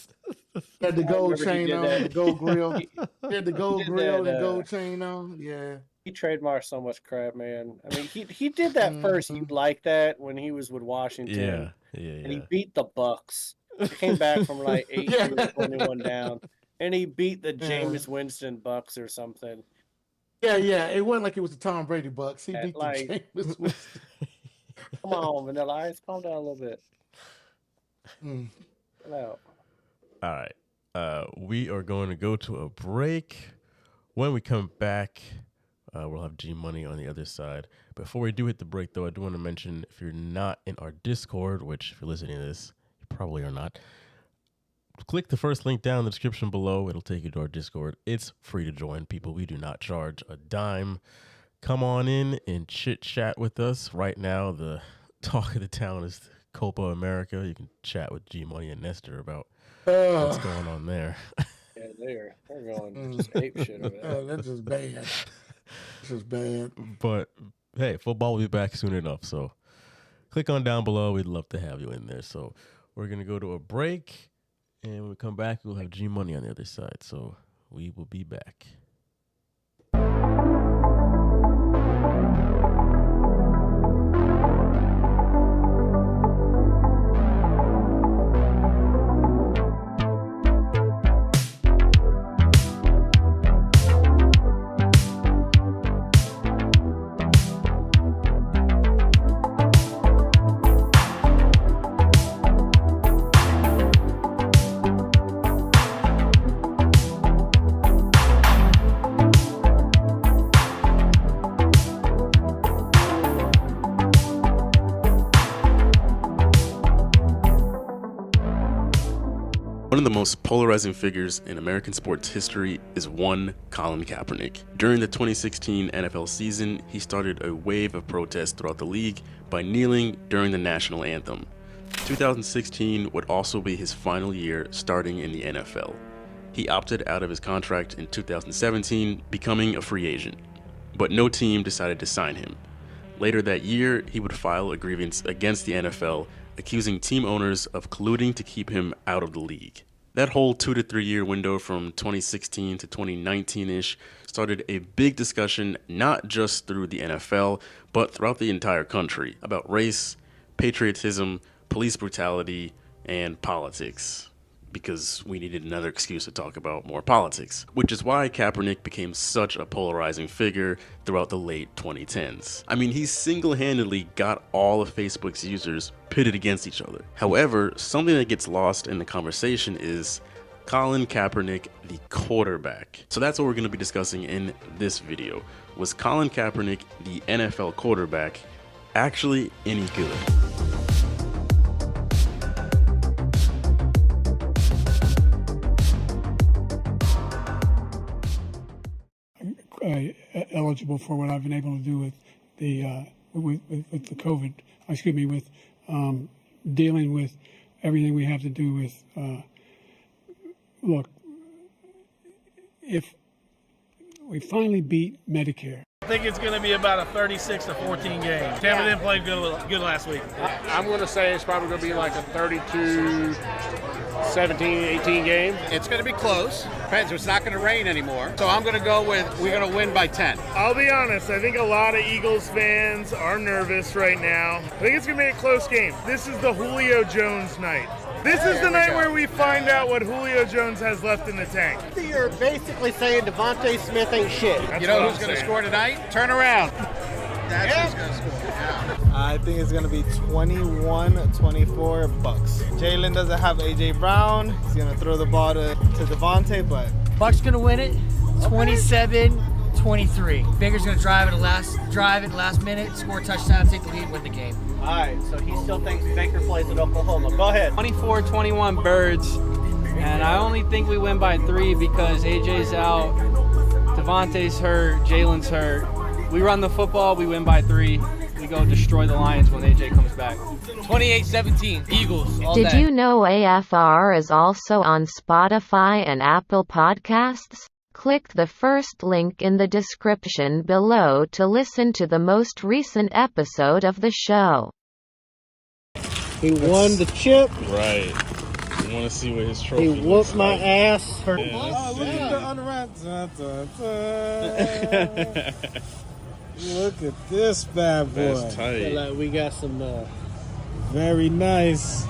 Had the gold remember he chain did on, that. the gold grill. He Had the gold did grill that, and gold chain on. Yeah. trademarked so much crap, man. I mean, he did that first. He liked that when he was with Washington. Yeah. And he beat the Bucks. He came back from like 18 Yeah. to 21 down. And he beat the Yeah. Jameis Winston Bucks or something. Yeah. It wasn't like it was the Tom Brady Bucks. He Yeah, beat like- the Jameis Winston. Come on, Vanilla Ice. Calm down a little bit. Mm. Chill out. All right. We are going to go to a break. When we come back, we'll have G Money on the other side. Before we do hit the break, though, I do want to mention if you're not in our Discord, which if you're listening to this, you probably are not, click the first link down in the description below. It'll take you to our Discord. It's free to join, people. We do not charge a dime. Come on in and chit chat with us. Right now, the talk of the town is Copa America. You can chat with G Money and Nestor about what's going on there. Yeah, they're going just ape shit over there. That's just bad. This is bad. But hey, football will be back soon enough. So click on down below. We'd love to have you in there. So we're going to go to a break. And when we come back, we'll have G Money on the other side. So we will be back. One of the most polarizing figures in American sports history is one Colin Kaepernick. During the 2016 NFL season, he started a wave of protests throughout the league by kneeling during the national anthem. 2016 would also be his final year starting in the NFL. He opted out of his contract in 2017, becoming a free agent. But no team decided to sign him. Later that year, he would file a grievance against the NFL, accusing team owners of colluding to keep him out of the league. That whole 2 to 3 year window from 2016 to 2019-ish started a big discussion not just through the NFL, but throughout the entire country about race, patriotism, police brutality, and politics. Because we needed another excuse to talk about more politics, which is why Kaepernick became such a polarizing figure throughout the late 2010s. I mean, he single-handedly got all of Facebook's users pitted against each other. However, something that gets lost in the conversation is Colin Kaepernick, the quarterback. So that's what we're going to be discussing in this video. Was Colin Kaepernick, the NFL quarterback, actually any good? Eligible for what I've been able to do with the with the COVID. With dealing with everything we have to do with. Look, if we finally beat Medicare. I think it's going to be about a 36 to 14 game. Tampa didn't play good last week. I'm going to say it's probably going to be like a 32, 17, 18 game. It's going to be close. Depends. It's not going to rain anymore. So I'm going to go with we're going to win by 10. I'll be honest. I think a lot of Eagles fans are nervous right now. I think it's going to be a close game. This is the Julio Jones night. This is the night where we find out what Julio Jones has left in the tank. You're basically saying Devontae Smith ain't shit. You know who's going to score tonight? Turn around. That's who's going to score. Yeah. I think it's going to be 21-24 Bucks. Jalen doesn't have A.J. Brown. He's going to throw the ball to Devontae, but Bucks going to win it 27-23. Baker's going to drive it last minute, score a touchdown, take the lead, win the game. All right, so he still thinks Baker plays at Oklahoma. Go ahead. 24-21 Birds, and I only think we win by 3 because AJ's out, Devontae's hurt, Jalen's hurt. We run the football, we win by 3. We go destroy the Lions when AJ comes back. 28-17, Eagles all Did day. you know AFR is also on Spotify and Apple Podcasts? Click the first link in the description below to listen to the most recent episode of the show. He won the chip. Right. You want to see what his trophy He whooped my ass. For look at the unwrapped. Look at this bad boy. That's tight. Like we got some. Very nice.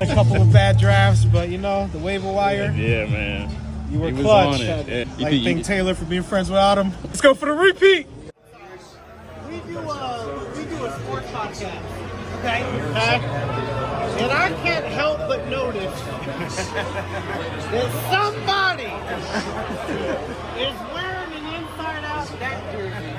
A couple of bad drafts, but you know, the waiver wire. Yeah, man. You were He was clutch. on it. Yeah. Like thank Taylor for being friends without him. Let's go for the repeat. We do a sports podcast. Okay. And I can't help but notice that somebody is wearing an inside-out neck jersey.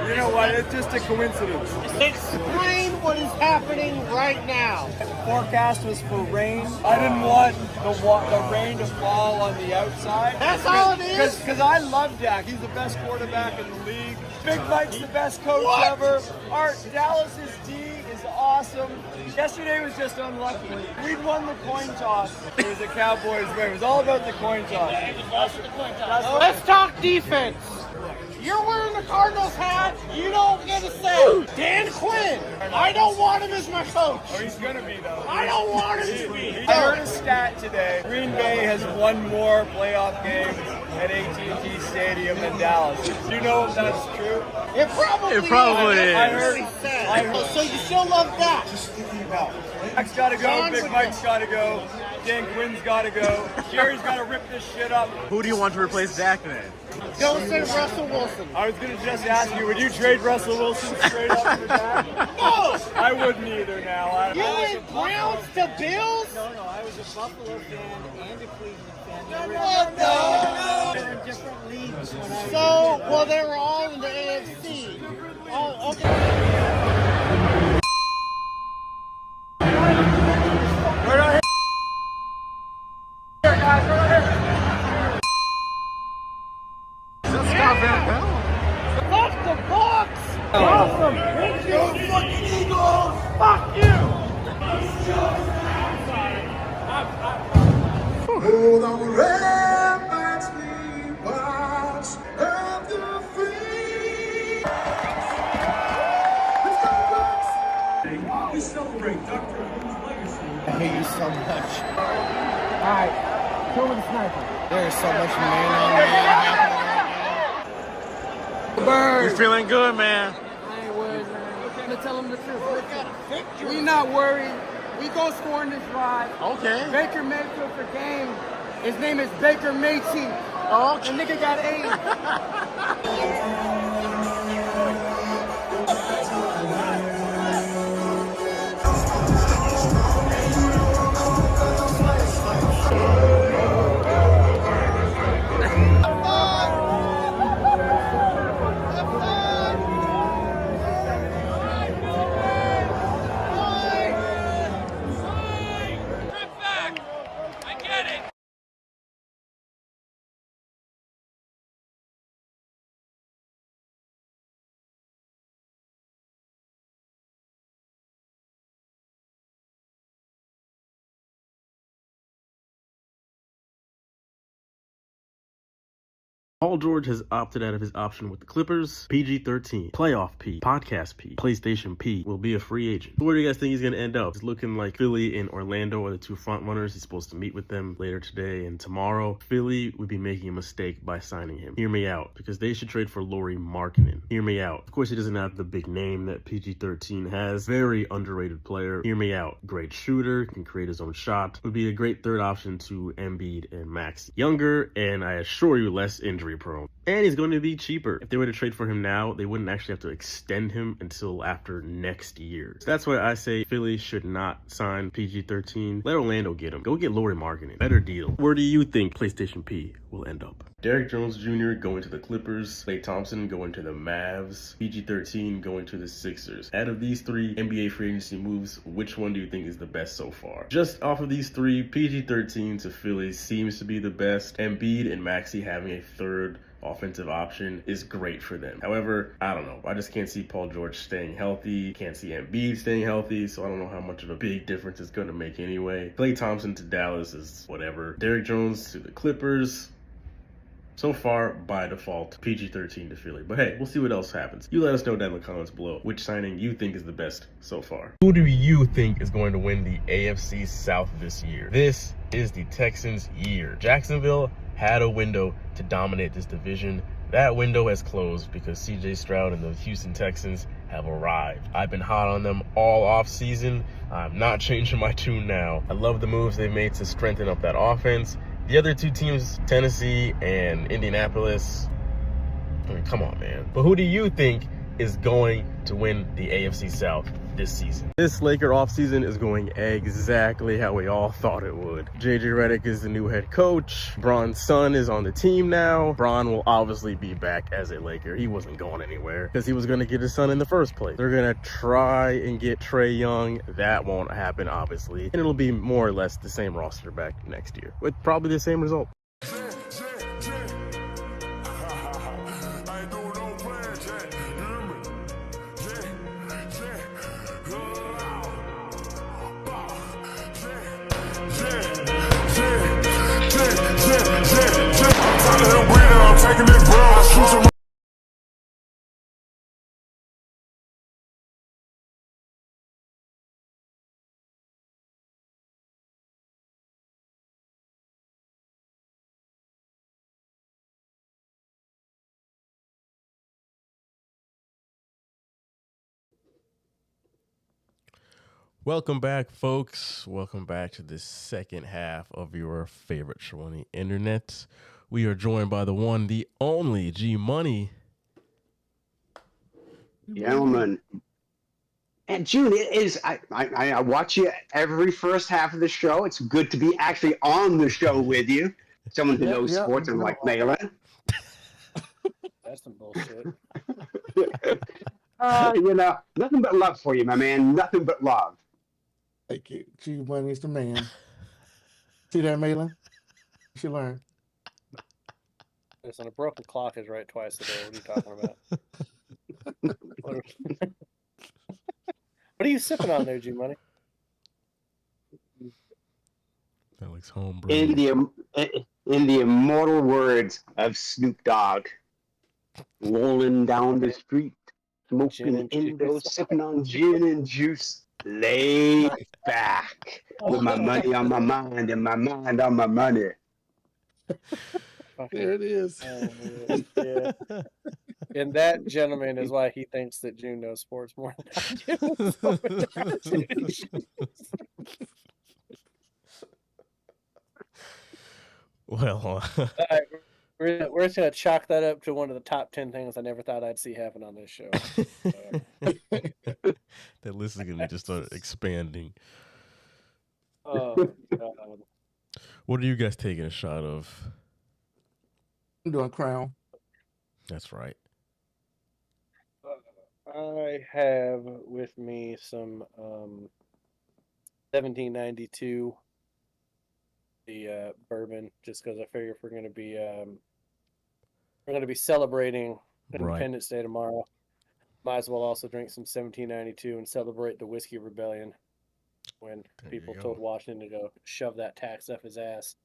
You know what? It's just a coincidence. Explain what is happening right now. Forecast was for rain. I didn't want the rain to fall on the outside. That's all it is? Because I love Dak. He's the best quarterback in the league. Big Mike's the best coach ever. Dallas's D is awesome. Yesterday was just unlucky. We'd won the coin toss. It was a Cowboys win. It was all about the coin toss. Let's talk defense. You're wearing the Cardinals hat. You don't get a say. Dan Quinn. I don't want him as my coach. Oh, he's gonna be though. I don't want him to be. I heard a stat today. Green Bay has won more playoff games at AT&T Stadium than Dallas. Do you know if that's true? It probably is. I heard. So you still love that? No. Dak's got to go. Big Mike's got to go. Dan Quinn's got to go. Jerry's got to rip this shit up. Who do you want to replace Dak then? Don't say Russell Wilson. I was going to just ask you, would you trade Russell Wilson straight up for Dak? No! I wouldn't either now. You went Browns to Bills? No, I was a Buffalo fan and a Cleveland fan. No. They're in different leagues. Well, they were all in the AFC. Oh, okay. awesome. Thank you. Go fucking Eagles. Fuck you. Hold on, ramparts we watch of the free. Let's go, Bucks. We celebrate Dr. Who's legacy. I hate you so much. All right, go with the sniper. There is so much man on man. Bird. You feeling good, man? I ain't worried, man. I'm gonna tell him the truth. We not worried. We go score in this drive. Okay. Baker Mayfield for game. His name is Baker Mayfield. Oh, the nigga got AIDS. Paul George has opted out of his option with the Clippers. PG-13, Playoff P, Podcast P, PlayStation P will be a free agent. So where do you guys think he's going to end up? It's looking like Philly and Orlando are the two front runners. He's supposed to meet with them later today and tomorrow. Philly would be making a mistake by signing him. Hear me out, because they should trade for Lauri Markkanen. Hear me out. Of course, he doesn't have the big name that PG-13 has. Very underrated player. Hear me out. Great shooter, can create his own shot. Would be a great third option to Embiid and Maxey. Younger, and I assure you less injury prone. And he's going to be cheaper. If they were to trade for him now, they wouldn't actually have to extend him until after next year. So that's why I say Philly should not sign PG-13. Let Orlando get him. Go get Lauri Markkanen. Better deal. Where do you think PlayStation P will end up? Derrick Jones Jr. going to the Clippers. Klay Thompson going to the Mavs. PG-13 going to the Sixers. Out of these three NBA free agency moves, which one do you think is the best so far? Just off of these three, PG-13 to Philly seems to be the best. Embiid and Maxey having a third offensive option is great for them. However, I don't know. I just can't see Paul George staying healthy. Can't see Embiid staying healthy, so I don't know how much of a big difference it's going to make anyway. Klay Thompson to Dallas is whatever. Derrick Jones to the Clippers. So far, by default, PG-13 to Philly. But hey, we'll see what else happens. You let us know down in the comments below which signing you think is the best so far. Who do you think is going to win the AFC South this year? This is the Texans' year. Jacksonville had a window to dominate this division. That window has closed because CJ Stroud and the Houston Texans have arrived. I've been hot on them all off season. I'm not changing my tune now. I love the moves they've made to strengthen up that offense. The other two teams, Tennessee and Indianapolis, I mean, come on, man. But who do you think is going to win the AFC South this season? This Laker offseason is going exactly how we all thought it would. JJ Redick is the new head coach. Bron's son is on the team now. Bron will obviously be back as a Laker. He wasn't going anywhere because he was going to get his son in the first place. They're going to try and get Trae Young. That won't happen, obviously. And it'll be more or less the same roster back next year with probably the same result. Welcome back, folks. Welcome back to the second half of your favorite show on the internet. We are joined by the one, the only G Money. Gentlemen. And June, it is, I watch you every first half of the show. It's good to be actually on the show with you. Someone who knows sports and like Malin. That's some bullshit. You know, nothing but love for you, my man. Nothing but love. Thank you. G Money's the man. See that, Malin? You should learn. Listen, a broken clock is right twice a day. What are you talking about? What are you sipping on there, G Money? That looks home, bro. In the immortal words of Snoop Dogg, rolling down the street, smoking Indo, sipping on gin and juice, laid back with my money on my mind and my mind on my money. There it is. Yeah. And that, gentleman, is why he thinks that June knows sports more than I do. Well, All right, we're just gonna chalk that up to one of the top 10 things I never thought I'd see happen on this show. that list is gonna just start expanding. Oh God. What are you guys taking a shot of? I'm doing Crown. That's right. I have with me some 1792, the bourbon, just because I figure if we're gonna be celebrating Independence Day tomorrow, might as well also drink some 1792 and celebrate the Whiskey Rebellion when people told Washington to go shove that tax up his ass.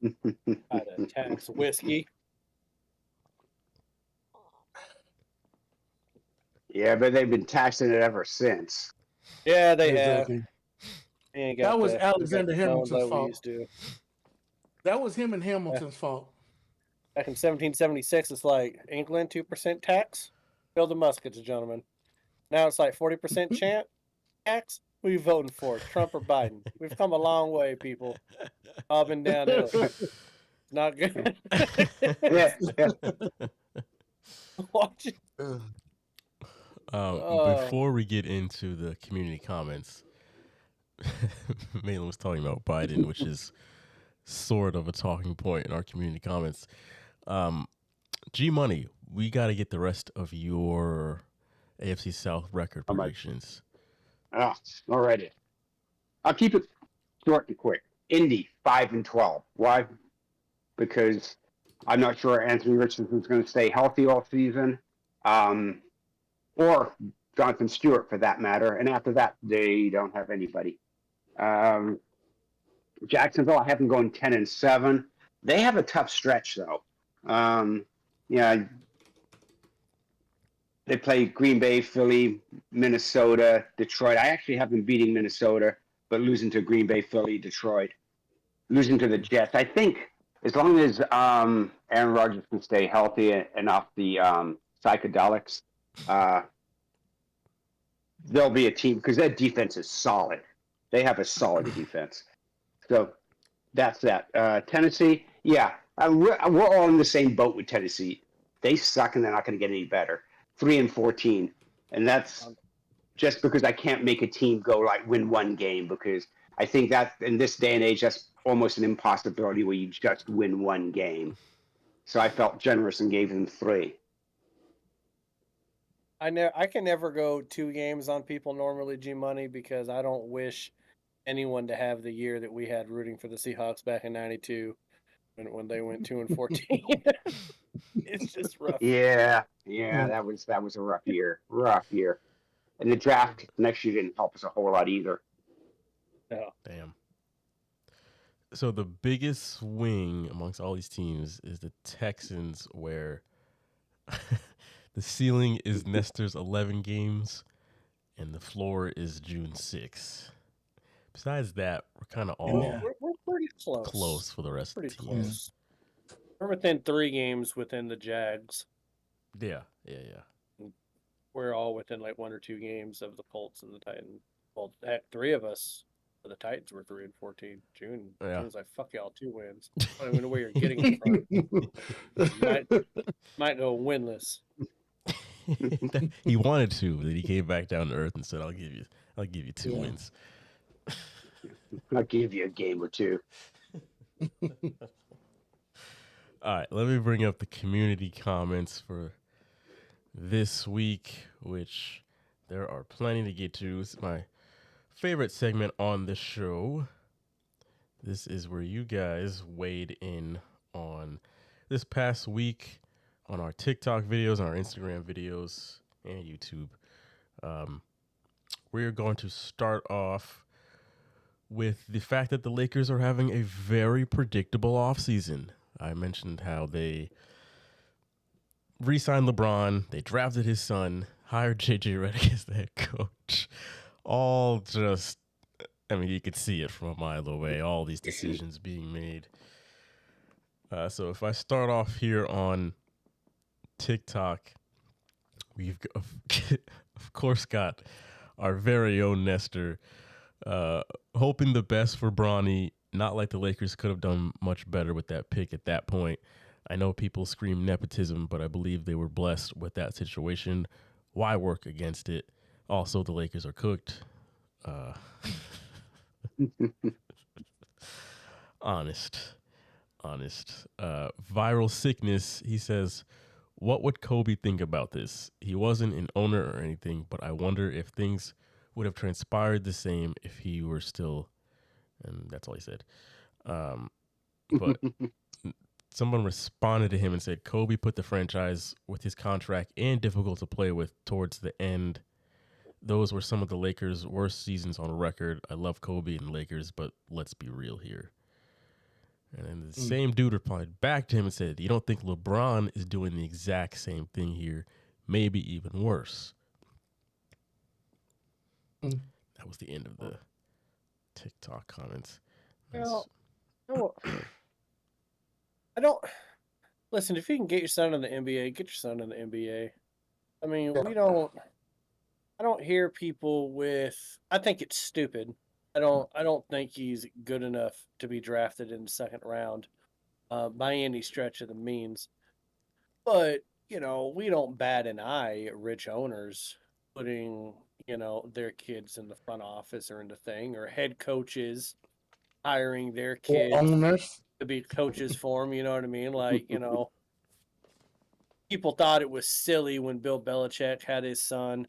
I'd tax whiskey. Yeah, but they've been taxing it ever since. Yeah, they have. That was Alexander Hamilton's fault. To. That was him and Hamilton's fault. Back in 1776, it's like England 2% tax. Build the muskets, gentlemen. Now it's like 40% tax. Who are you voting for, Trump or Biden? We've come a long way, people. All been downhill. Not good. Watch it. Before we get into the community comments, Malin was talking about Biden, which is sort of a talking point in our community comments. G Money, we got to get the rest of your AFC South record predictions. Alrighty. I'll keep it short and quick. Indy 5-12. Why? Because I'm not sure Anthony Richardson's going to stay healthy all season, or Jonathan Stewart for that matter. And after that, they don't have anybody. Jacksonville, I have them going 10-7. They have a tough stretch though. Yeah, they play Green Bay, Philly, Minnesota, Detroit. I actually have them beating Minnesota, but losing to Green Bay, Philly, Detroit, losing to the Jets. I think as long as Aaron Rodgers can stay healthy and off the psychedelics, they'll be a team because their defense is solid. They have a solid defense. So that's that. Tennessee, yeah, we're all in the same boat with Tennessee. They suck and they're not going to get any better. 3-14, and that's just because I can't make a team go like win one game, because I think that in this day and age that's almost an impossibility where you just win one game. So I felt generous and gave them 3. I can never go 2 games on people normally, G Money, because I don't wish anyone to have the year that we had rooting for the Seahawks back in '92 when they went 2-14. It's just rough. Yeah, that was a rough year. And the draft next year didn't help us a whole lot either. Yeah. Damn. So the biggest swing amongst all these teams is the Texans, where the ceiling is Nestor's 11 games and the floor is June 6. Besides that, we're kind of all we're pretty close for the rest of the teams. Close. We're within 3 games within the Jags. Yeah. We're all within like 1 or 2 games of the Colts and the Titans. Well, heck, 3 of us for the Titans were 3-14. June's like, fuck y'all, 2 wins. I don't even know where you're getting it from. might go winless. He wanted to, but then he came back down to earth and said, I'll give you 2 wins. I'll give you a game or 2. All right, let me bring up the community comments for this week, which there are plenty to get to. It's my favorite segment on the show. This is where you guys weighed in on this past week on our TikTok videos, on our Instagram videos, and YouTube. We're going to start off with the fact that the Lakers are having a very predictable offseason. I mentioned how they re-signed LeBron, they drafted his son, hired JJ Redick as the head coach. All just, I mean, you could see it from a mile away, all these decisions being made. So if I start off here on TikTok, we've of course got our very own Nestor hoping the best for Bronny. Not like the Lakers could have done much better with that pick at that point. I know people scream nepotism, but I believe they were blessed with that situation. Why work against it? Also, the Lakers are cooked. Honest. Viral Sickness, he says, what would Kobe think about this? He wasn't an owner or anything, but I wonder if things would have transpired the same if he were still, and that's all he said. But someone responded to him and said, Kobe put the franchise with his contract and difficult to play with towards the end. Those were some of the Lakers' worst seasons on record. I love Kobe and Lakers, but let's be real here. And then the same dude replied back to him and said, you don't think LeBron is doing the exact same thing here, maybe even worse. That was the end of the TikTok comments. Well, I don't listen. If you can get your son in the NBA, get your son in the NBA. I mean, I don't hear people with. I think it's stupid. I don't think he's good enough to be drafted in the second round by any stretch of the means. But we don't bat an eye at rich owners putting their kids in the front office or in the thing, or head coaches hiring their kids to be coaches for them. You know what I mean? Like, people thought it was silly when Bill Belichick had his son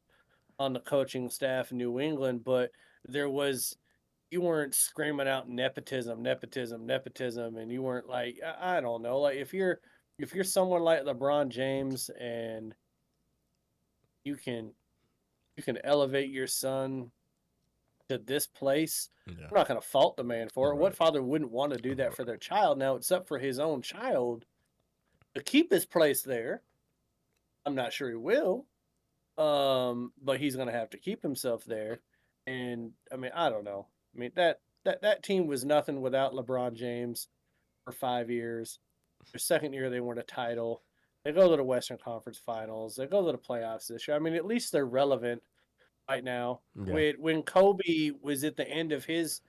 on the coaching staff in New England, but you weren't screaming out nepotism, and you weren't like, I don't know, like if you're someone like LeBron James and you can elevate your son to this place, I'm not going to fault the man for it. What father wouldn't want to do that for their child? Now it's up for his own child to keep his place there. I'm not sure he will, but he's going to have to keep himself there. And I mean, I don't know. I mean, that team was nothing without LeBron James for 5 years. Their second year, they won a title. They go to the Western Conference Finals. They go to the playoffs this year. I mean, at least they're relevant right now. Yeah. When Kobe was at the end of his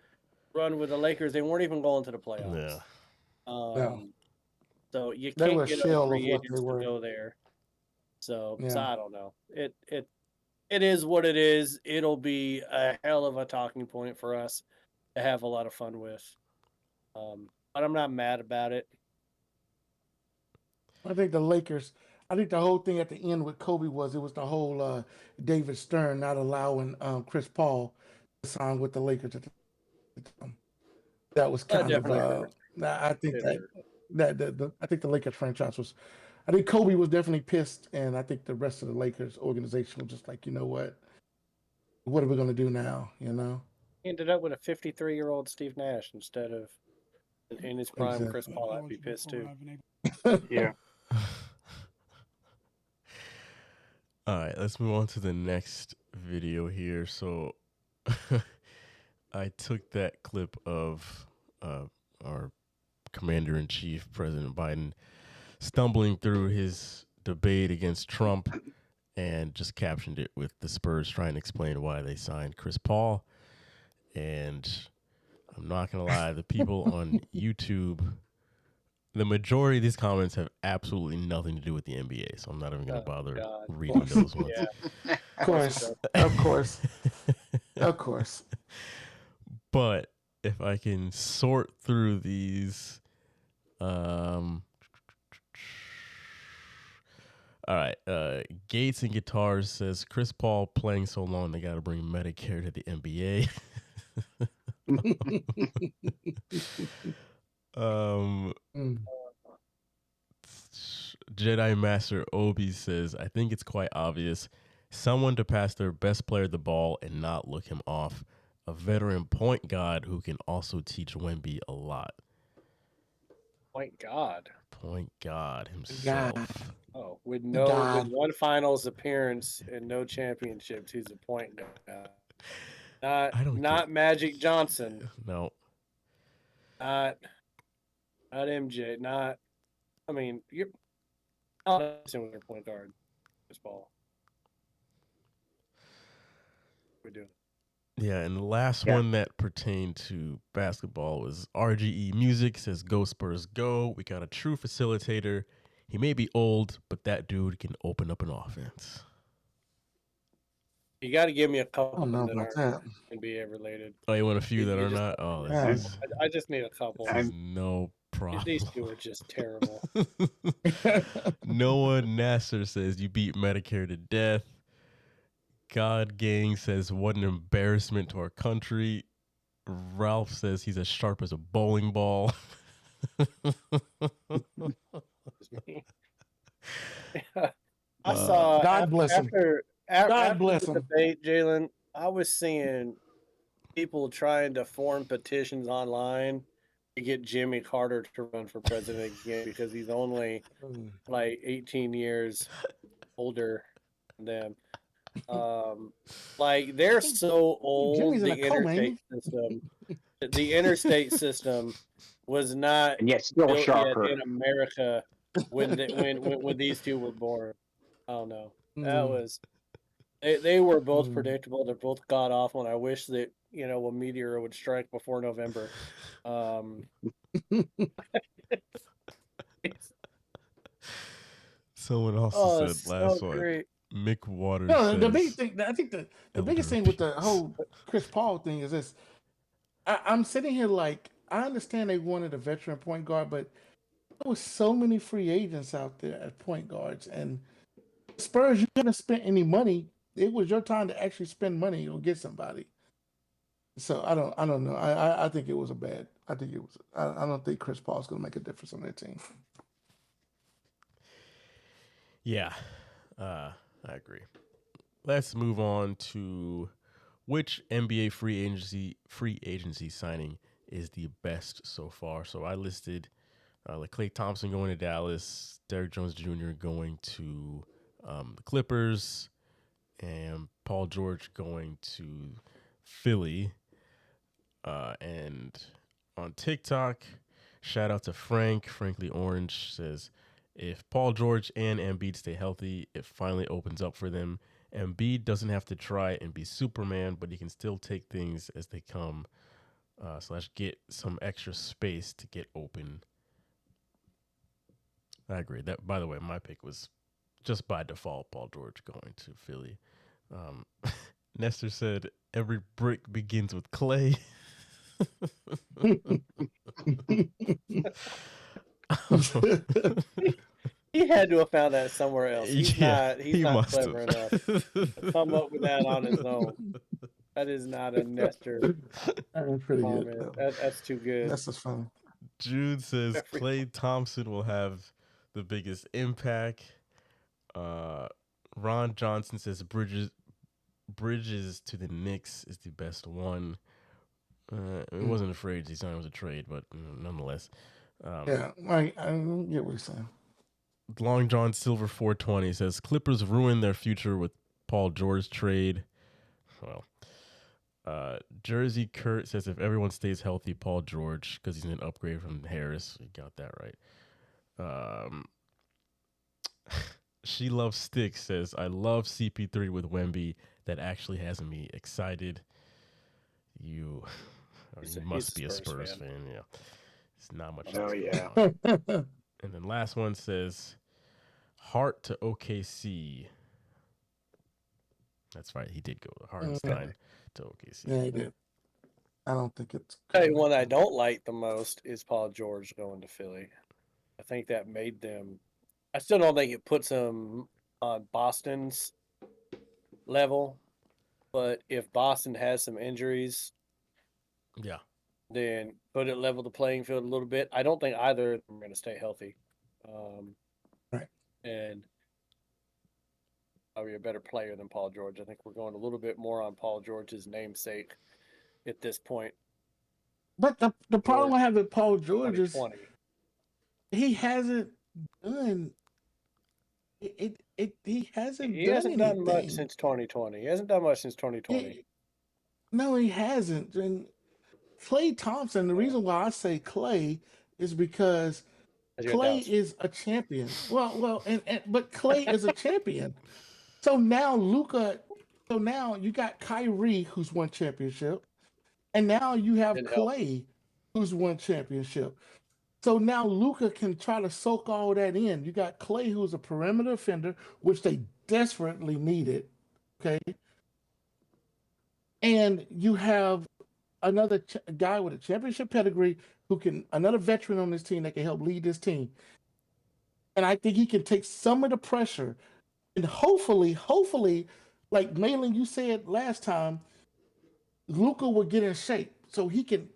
run with the Lakers, they weren't even going to the playoffs. Yeah. So you They can't were a get shell a of free what agents they to were. go there. So Yeah. I don't know. It is what it is. It'll be a hell of a talking point for us to have a lot of fun with. But I'm not mad about it. I think the whole thing at the end with Kobe was the whole David Stern not allowing Chris Paul to sign with the Lakers at the time. That was kind of I think I think the Lakers franchise was. I think Kobe was definitely pissed, and I think the rest of the Lakers organization was just like, you know what are we going to do now? He ended up with a 53-year-old Steve Nash instead of in his prime Exactly. Chris Paul. I'd be pissed too. Yeah. All right, let's move on to the next video here. So I took that clip of our commander-in-chief, President Biden, stumbling through his debate against Trump and just captioned it with the Spurs trying to explain why they signed Chris Paul. And I'm not going to lie, the people on YouTube, the majority of these comments have absolutely nothing to do with the NBA, so I'm not even going to bother reading those ones. Yeah. Of course. But if I can sort through these, all right. Gates and Guitars says Chris Paul playing so long they got to bring Medicare to the NBA. Jedi Master Obi says, I think it's quite obvious. Someone to pass their best player the ball and not look him off. A veteran point guard who can also teach Wemby a lot. Point God. Point God himself. Oh, with God. one finals appearance and no championships, he's a point guard. Not Magic Johnson. No. Not MJ. I mean, you're not similar point guard. This ball. We're doing. Yeah, and the last one that pertained to basketball was RGE Music says, "Go Spurs, go!" We got a true facilitator. He may be old, but that dude can open up an offense. You got to give me a couple I don't know that about are that. NBA related. Oh, you want a few that You are just- not? Oh, Yeah. this is I just need a couple. no problem. These two are just terrible. Noah Nasser says, "You beat Medicare to death." God Gang says, "What an embarrassment to our country." Ralph says he's as sharp as a bowling ball. I saw God bless him. after bless the him. debate, Jalen. I was seeing people trying to form petitions online to get Jimmy Carter to run for president again because he's only like 18 years older than them. Like they're so old. Jimmy's in The a coma, interstate ain't system, the interstate system was not And yet still built yet sharper. in America when these two were born. I don't know. That was they were both predictable. They're both god awful, and I wish that a meteor would strike before November. Someone also it's said last so one. great. Mick Waters No, says, the big thing. I think the biggest thing with the whole Chris Paul thing is this. I'm sitting here like I understand they wanted a veteran point guard, but there was so many free agents out there at point guards, and Spurs, you haven't spent any money. It was your time to actually spend money or get somebody. So I don't know. I think it was a bad. I think it was. I don't think Chris Paul's going to make a difference on that team. Yeah, I agree. Let's move on to which NBA free agency signing is the best so far. So I listed like Klay Thompson going to Dallas, Derrick Jones Jr. going to the Clippers, and Paul George going to Philly. And on TikTok, shout out to Frankly Orange says, if Paul George and Embiid stay healthy, it finally opens up for them. Embiid doesn't have to try and be Superman, but he can still take things as they come, / get some extra space to get open. I agree. That, by the way, my pick was just by default Paul George going to Philly. Nestor said every brick begins with clay. He had to have found that somewhere else. He's not must clever enough to come up with that on his own. That is not a Nestor. That's pretty comment. good. That's too good. That's just funny. Jude says Klay Thompson will have the biggest impact. Ron Johnson says Bridges to the Knicks is the best one. It wasn't a free agency sign, it was a trade, but nonetheless. Yeah, I get what you're saying. Long John Silver 420 says Clippers ruin their future with Paul George trade. Well, Jersey Kurt says if everyone stays healthy, Paul George, because he's an upgrade from Harris. You got that right. She Loves Sticks says, I love CP3 with Wemby. That actually has me excited. You must be a Spurs fan. Yeah. It's not much. Oh, yeah. And then last one says, Hart to OKC. That's right. He did go to Hartenstein to OKC. Yeah, he did. I don't think it's. Tell you one I don't like the most is Paul George going to Philly. I think that made them. I still don't think it puts them on Boston's level, but if Boston has some injuries, yeah, then could it level the playing field a little bit? I don't think either of them are going to stay healthy. Right. and probably a better player than Paul George. I think we're going a little bit more on Paul George's namesake at this point. But the problem I have with Paul George is 2020. he hasn't done he hasn't He done hasn't anything. done much since 2020. He hasn't done much since 2020. No, he hasn't. And Clay Thompson, the reason why I say Clay is because Clay is a champion. But Clay is a champion. So now you got Kyrie who's won championship, and now you have Clay who's won championship. So now Luka can try to soak all that in. You got Clay who's a perimeter defender, which they desperately needed. Okay. And you have another guy with a championship pedigree another veteran on this team that can help lead this team. And I think he can take some of the pressure. And hopefully, like Malin, you said last time, Luka will get in shape so he can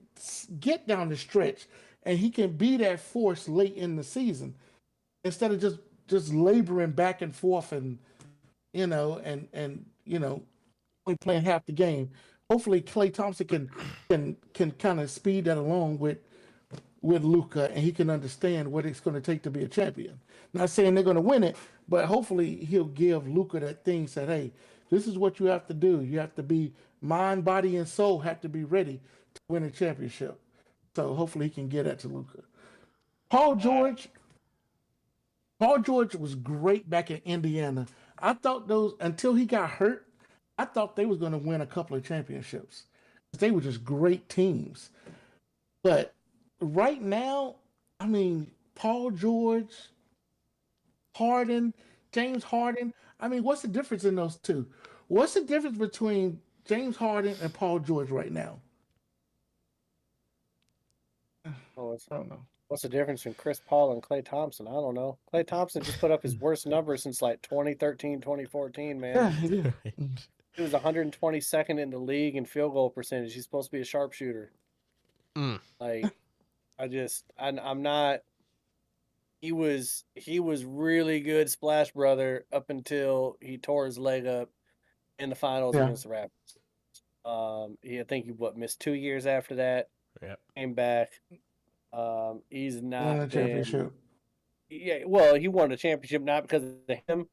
get down the stretch and he can be that force late in the season instead of just laboring back and forth and only playing half the game. Hopefully, Klay Thompson can kind of speed that along with Luka, and he can understand what it's going to take to be a champion. Not saying they're going to win it, but hopefully he'll give Luka that thing. Said, "Hey, this is what you have to do. You have to be mind, body, and soul have to be ready to win a championship." So hopefully he can get that to Luka. Paul George was great back in Indiana. I thought until he got hurt, I thought they was going to win a couple of championships. They were just great teams. But right now, I mean, Paul George, James Harden. I mean, what's the difference in those two? What's the difference between James Harden and Paul George right now? I don't know. What's the difference in Chris Paul and Klay Thompson? I don't know. Klay Thompson just put up his worst number since like 2013, 2014, man. Yeah, he did. He was 122nd in the league in field goal percentage. He's supposed to be a sharpshooter. Like, I'm not. He was really good splash brother up until he tore his leg up in the finals against the Raptors. I think he missed 2 years after that. Yep. Came back. He's not won a championship. Yeah, well, he won a championship not because of him.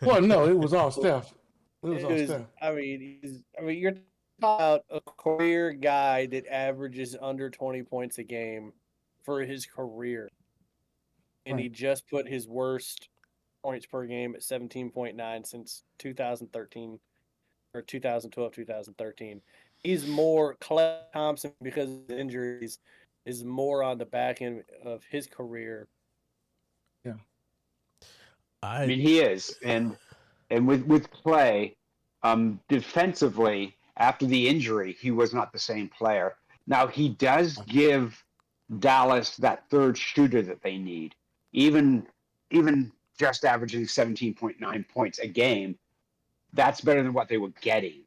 Well, no, it was all Steph. All Steph. I mean, you're talking about a career guy that averages under 20 points a game for his career, and he just put his worst points per game at 17.9 since 2013 or 2012, 2013. He's more Klay Thompson because of the injuries is more on the back end of his career. Yeah. I mean, he is. And with Klay, defensively, after the injury, he was not the same player. Now, he does give Dallas that third shooter that they need. Even just averaging 17.9 points a game, that's better than what they were getting.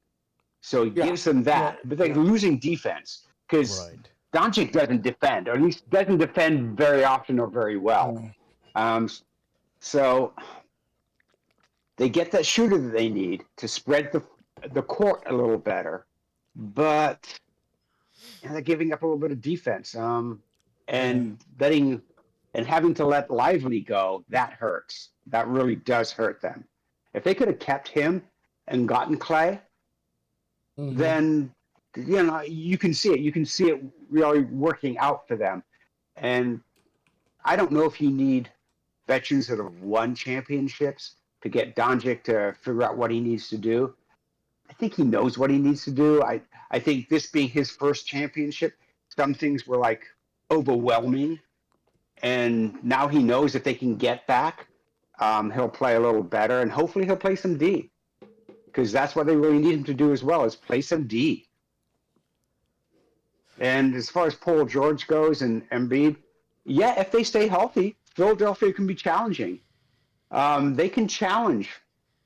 So he gives them that, but they're losing defense because Doncic doesn't defend, or at least doesn't defend very often or very well. So they get that shooter that they need to spread the court a little better, but they're giving up a little bit of defense. And having to let Lively go, that hurts. That really does hurt them. If they could have kept him and gotten Klay, then you can see it. You can see it really working out for them. And I don't know if you need veterans that have won championships to get Doncic to figure out what he needs to do. I think he knows what he needs to do. I think this being his first championship, some things were like overwhelming. And now he knows if they can get back, he'll play a little better, and hopefully he'll play some D. Because that's what they really need him to do as well, is play some D. And as far as Paul George goes and Embiid, if they stay healthy, Philadelphia can be challenging. They can challenge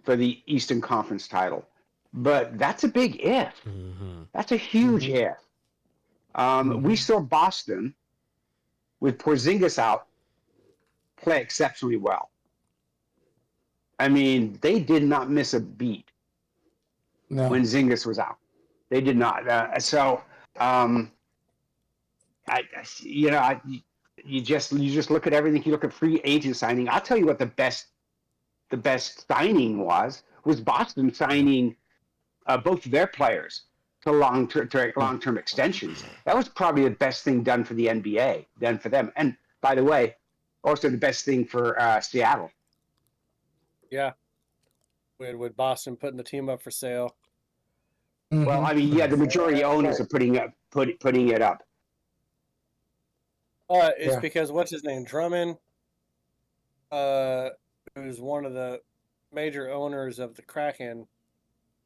for the Eastern Conference title. But that's a big if. That's a huge if. We saw Boston with Porzingis out play exceptionally well. I mean, they did not miss a beat when Zingis was out. They did not. You just look at everything. You look at free agent signing. I'll tell you what the best signing was Boston signing both of their players to long-term extensions. That was probably the best thing done for the NBA, done for them. And by the way, also the best thing for Seattle. Yeah. With Boston putting the team up for sale. Well, I mean, the majority owners are putting it up. It's because what's his name? Drummond, who's one of the major owners of the Kraken,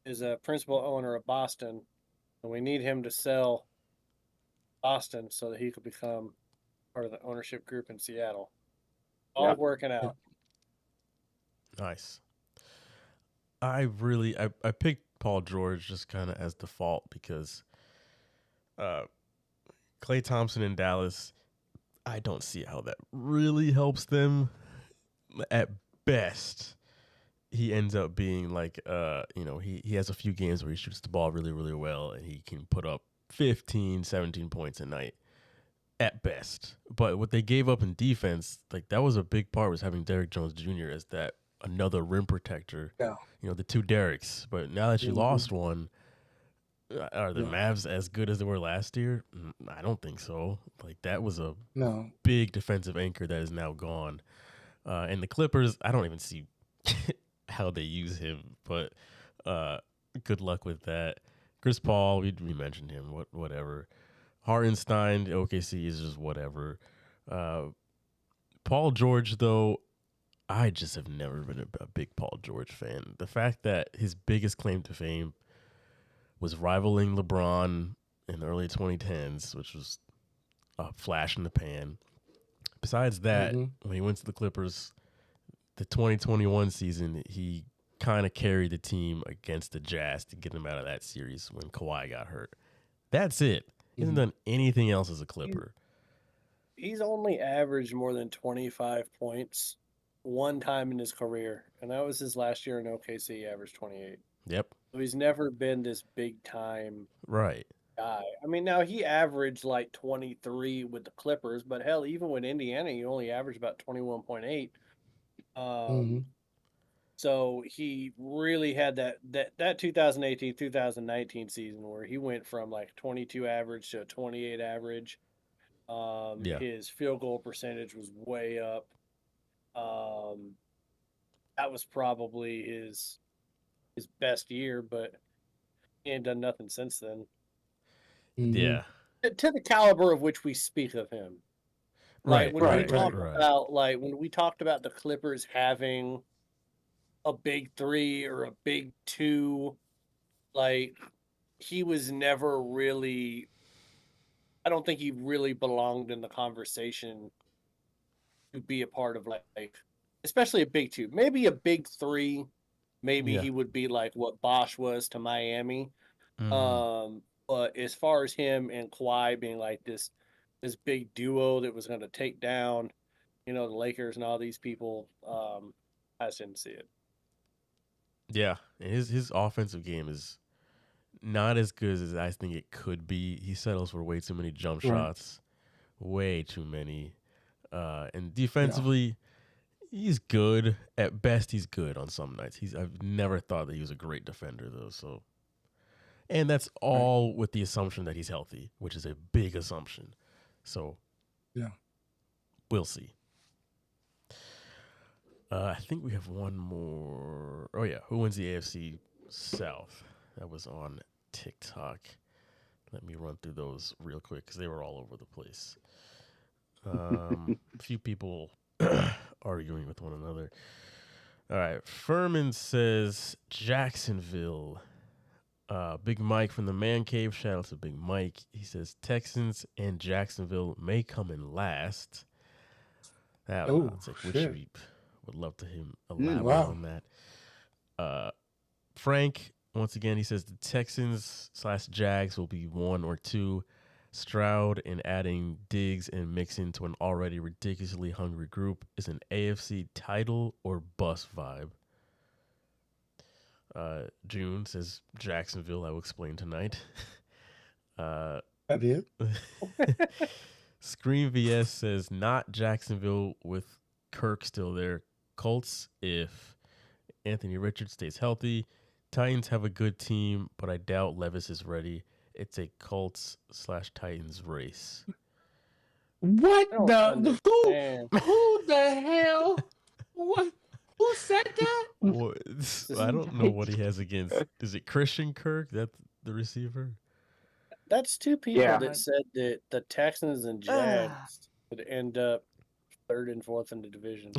is a principal owner of Boston, and we need him to sell Boston so that he could become part of the ownership group in Seattle. All working out. Nice. I picked Paul George just kind of as default because Klay Thompson in Dallas, I don't see how that really helps them. At best, he ends up being like, he has a few games where he shoots the ball really, really well and he can put up 15, 17 points a night at best. But what they gave up in defense, like that was a big part, was having Derrick Jones Jr. as that another rim protector. Yeah. The two Derricks. But now that you lost one, are the Mavs as good as they were last year? I don't think so. Like that was a big defensive anchor that is now gone. And the Clippers, I don't even see how they use him, but good luck with that. Chris Paul, we mentioned him, whatever. Hartenstein, OKC is just whatever. Paul George, though, I just have never been a big Paul George fan. The fact that his biggest claim to fame was rivaling LeBron in the early 2010s, which was a flash in the pan. Besides that, when he went to the Clippers, the 2021 season, he kind of carried the team against the Jazz to get them out of that series when Kawhi got hurt. That's it. He hasn't done anything else as a Clipper. He's only averaged more than 25 points one time in his career, and that was his last year in OKC. He averaged 28. Yep. So he's never been this big time guy. I mean, now he averaged like 23 with the Clippers, but hell, even with Indiana, he only averaged about 21.8. So he really had that 2018-2019 season where he went from like 22 average to a 28 average. His field goal percentage was way up. That was probably his best year, but he ain't done nothing since then. Yeah. To the caliber of which we speak of him. Like when we talked about the Clippers having a big three or a big two, like he was never really, I don't think he really belonged in the conversation to be a part of like especially a big two. Maybe a big three, maybe he would be like what Bosch was to Miami. But as far as him and Kawhi being like this big duo that was going to take down, the Lakers and all these people, I just didn't see it. Yeah, and his offensive game is not as good as I think it could be. He settles for way too many jump shots, way too many. And defensively, he's good. At best, he's good on some nights. I've never thought that he was a great defender, though. So, and that's all with the assumption that he's healthy, which is a big assumption. So, we'll see. I think we have one more. Oh, yeah. Who wins the AFC South? That was on TikTok. Let me run through those real quick because they were all over the place. A few people arguing with one another. All right. Furman says Jacksonville. Big Mike from the Man Cave. Shout out to Big Mike. He says Texans and Jacksonville may come in last. Which would love to him elaborate on that. Frank, once again, he says the Texans /Jags will be 1 or 2. Stroud and adding Diggs and Mixon to an already ridiculously hungry group is an AFC title or bust vibe. June says Jacksonville. I will explain tonight. I did. Scream VS says not Jacksonville with Kirk still there. Colts if Anthony Richards stays healthy. Titans have a good team, but I doubt Levis is ready. It's a Colts/Titans race. What the understand. who the hell? What? Who said that? Well, I don't know what he has against. Is it Christian Kirk? That's the receiver. That's two people Yeah. that said that the Texans and Jags would end up third and fourth in the division.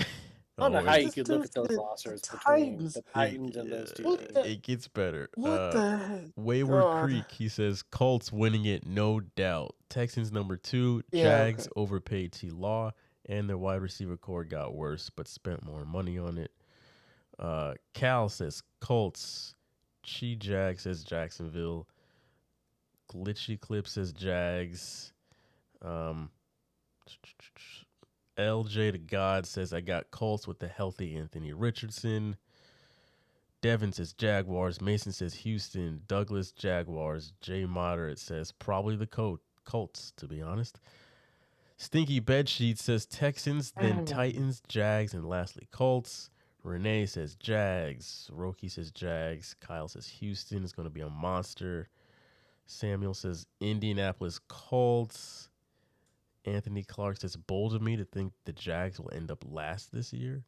I don't know how you could look at those rosters between the Titans and those two teams. It gets better. What the heck? Wayward God. Creek, he says Colts winning it, no doubt. Texans number 2, Yeah, Jags okay. overpaid T Law, and their wide receiver core got worse, but spent more money on it. Cal says Colts. Chi Jag says Jacksonville. Glitchy Clip says Jags. LJ to God says I got Colts with the healthy Anthony Richardson. Devin says Jaguars. Mason says Houston. Douglas Jaguars. Jay Moderate says probably the Colts, to be honest. Stinky Bedsheet says Texans, then Titans, Jags, and lastly Colts. Renee says Jags. Roki says Jags. Kyle says Houston is going to be a monster. Samuel says Indianapolis Colts. Anthony Clark says bold of me to think the Jags will end up last this year.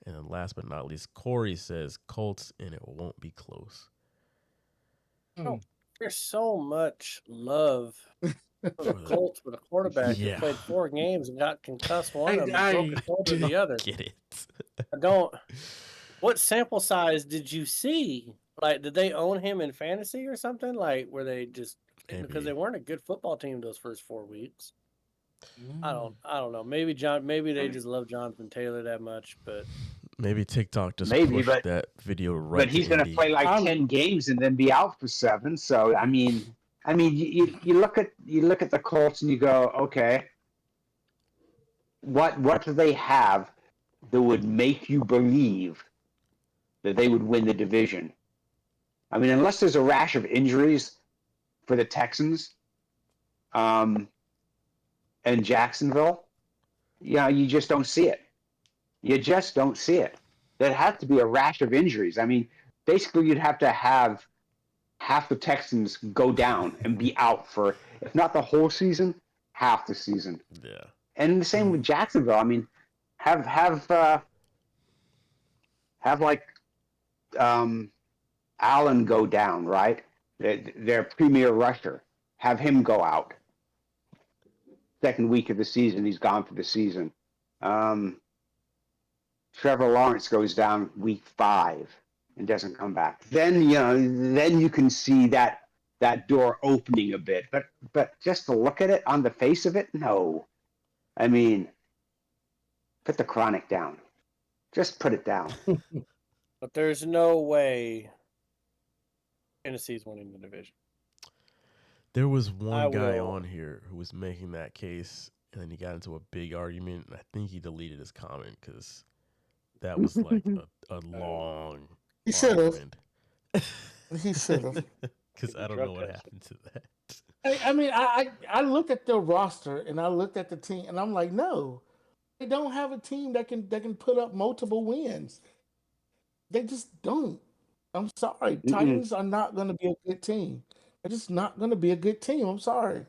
And then last but not least, Corey says Colts, and it won't be close. Oh, there's so much love for the Colts with a quarterback Yeah. who played 4 games and got concussed one of them I and broke his shoulder the other. Get it? I don't. What sample size did you see? Like, did they own him in fantasy or something? Like, were they just because they weren't a good football team those first 4 weeks? I don't know. Maybe they just love Jonathan Taylor that much, but Maybe TikTok just Maybe, pushed but- that video right. But he's going to play like 10 games and then be out for 7. So I mean, you look at the Colts and you go, okay, what do they have that would make you believe that they would win the division? I mean, unless there's a rash of injuries for the Texans, and Jacksonville, you just don't see it. You just don't see it. There has to be a rash of injuries. I mean, basically, you'd have to have half the Texans go down and be out for, if not the whole season, half the season. Yeah. And the same with Jacksonville. I mean, have like Allen go down, right? Their premier rusher. Have him go out. Second week of the season, he's gone for the season. Trevor Lawrence goes down week 5 and doesn't come back. Then you can see that door opening a bit. But just to look at it on the face of it, no. I mean, put the chronic down. Just put it down. But there's no way Tennessee's winning the division. There was one guy will- on here who was making that case, and then he got into a big argument, and I think he deleted his comment because that was like a long. He should have. argument. He should have. Because I don't know what happened to that. I mean, I looked at the roster and I looked at the team and I'm like, no, they don't have a team that can put up multiple wins. They just don't. I'm sorry. Titans are not going to be a good team. They're just not going to be a good team. I'm sorry.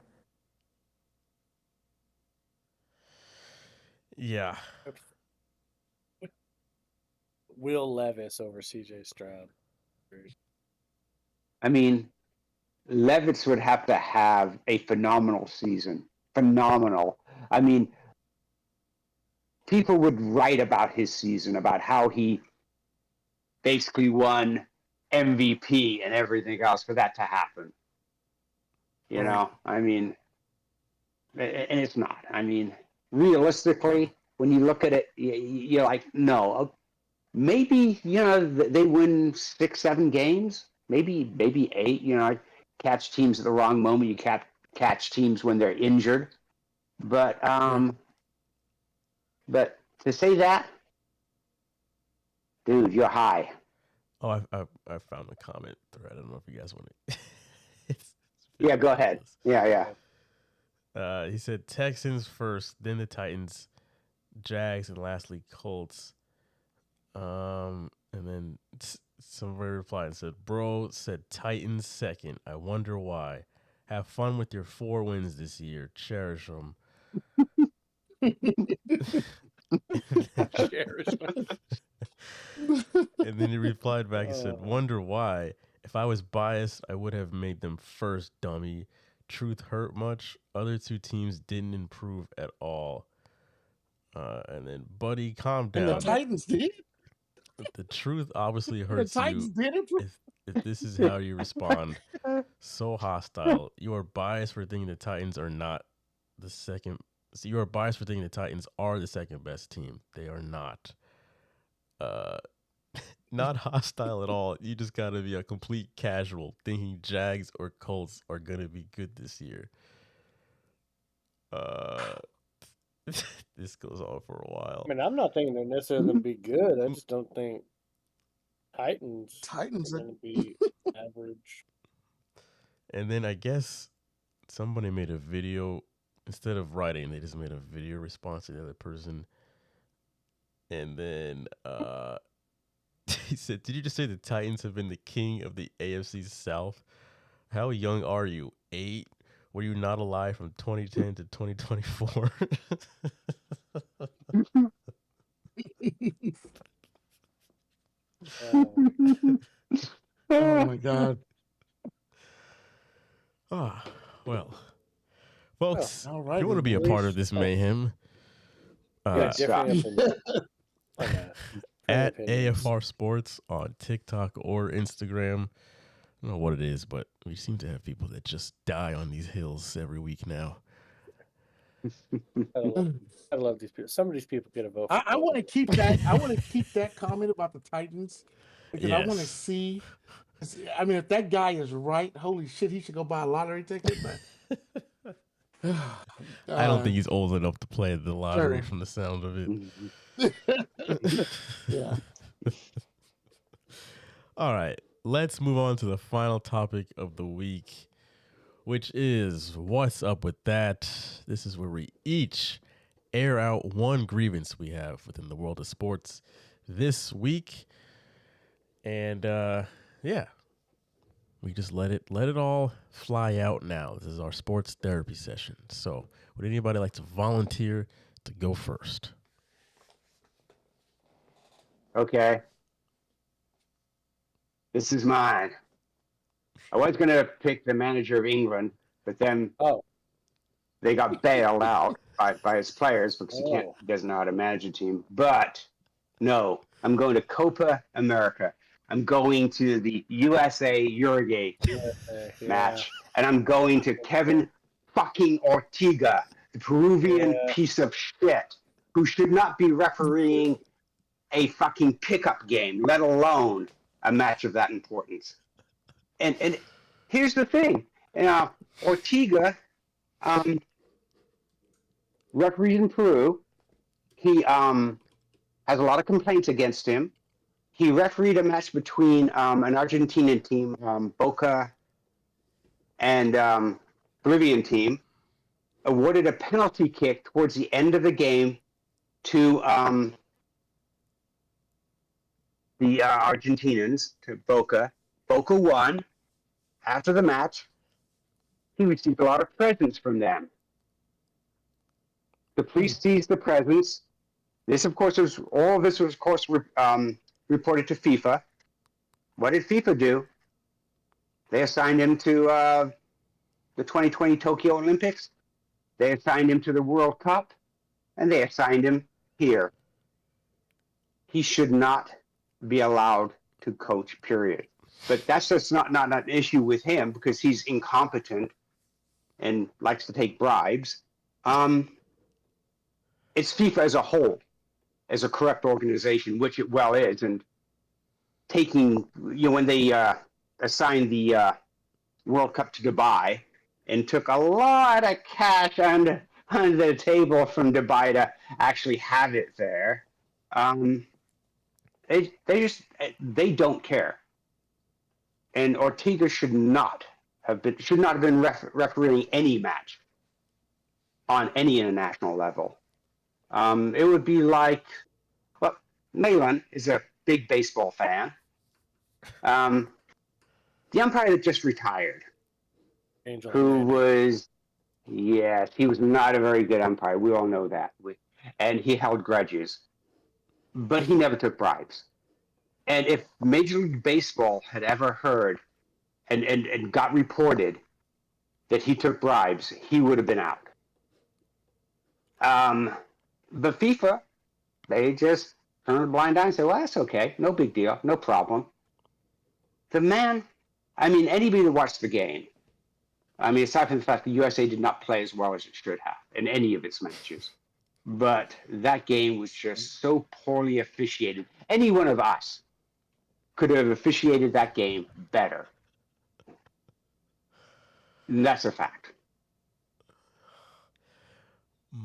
Yeah. Will Levis over CJ Stroud. I mean, Levis would have to have a phenomenal season. Phenomenal. I mean, people would write about his season, about how he basically won MVP and everything else for that to happen. You know, I mean, and it's not. I mean, realistically, when you look at it, you're like, no. Maybe, they win 6, 7 games, maybe 8. I catch teams at the wrong moment. You catch teams when they're injured. But to say that, dude, you're high. Oh, I found a comment thread. I don't know if you guys want to. Yeah, go ahead. Yeah. He said Texans first, then the Titans, Jags, and lastly Colts. And then somebody replied and said, "Bro said Titans second. I wonder why. Have fun with your 4 wins this year. Cherish them." Cherish them. And then he replied back and said, "Wonder why. If I was biased, I would have made them first, dummy. Truth hurt much. Other 2 teams didn't improve at all." And then, buddy, calm down. And the Titans did. The truth obviously hurts The Titans you did improve. if this is how you respond. So hostile. You are biased for thinking the Titans are not the second. So you are biased for thinking the Titans are the second best team. They are not. Not hostile at all. You just got to be a complete casual thinking Jags or Colts are going to be good this year. This goes on for a while. I mean, I'm not thinking they're necessarily going to be good. I just don't think Titans are going to be average. And then I guess somebody made a video. Instead of writing, they just made a video response to the other person. And then he said, "Did you just say the Titans have been the king of the AFC South? How young are you? 8? Were you not alive from 2010 to 2024? Oh my God. Ah, well, folks, all right, if you want to be a part of this mayhem, Different at AFR Sports on TikTok or Instagram. I don't know what it is, but we seem to have people that just die on these hills every week now. I love these people. Some of these people get a vote. I want to keep that. I want to keep that comment about the Titans because I want to Yes. see. I mean, if that guy is right, holy shit, he should go buy a lottery ticket. But I don't think he's old enough to play the lottery Sure. from the sound of it. Yeah. All right, let's move on to the final topic of the week, which is what's up with that. This is where we each air out one grievance we have within the world of sports this week. And yeah, we just let it all fly out now. This is our sports therapy session. So would anybody like to volunteer to go first? Okay. This is mine. I was going to pick the manager of England, but then they got bailed out by his players because he doesn't know how to manage a team. But no, I'm going to Copa America. I'm going to the USA Uruguay match, and I'm going to Kevin fucking Ortega, the Peruvian piece of shit, who should not be refereeing a fucking pickup game, let alone a match of that importance. And here's the thing, Ortega, referee in Peru, he has a lot of complaints against him. He refereed a match between an Argentinian team, Boca, and Bolivian team, awarded a penalty kick towards the end of the game to the Argentinians, to Boca. Boca won. After the match, he received a lot of presents from them. The police seized the presents. This, of course, was reported to FIFA. What did FIFA do? They assigned him to the 2020 Tokyo Olympics. They assigned him to the World Cup, and they assigned him here. He should not be allowed to coach, period. But that's just not an issue with him because he's incompetent and likes to take bribes. It's FIFA as a whole, as a corrupt organization, which it well is, and taking, when they assigned the World Cup to Dubai and took a lot of cash under the table from Dubai to actually have it there. They don't care, and Ortega should not have been refereeing any match on any international level. It would be like, well, Malin is a big baseball fan. The umpire that just retired, Angel who was, yes, he was not a very good umpire. We all know that. And he held grudges, but he never took bribes. And if Major League Baseball had ever heard and got reported that he took bribes, he would have been out. But FIFA, they just turn a blind eye and say, well, that's okay. No big deal. No problem. The man, I mean, anybody that watched the game, I mean, aside from the fact the USA did not play as well as it should have in any of its matches, but that game was just so poorly officiated. Any one of us could have officiated that game better. And that's a fact.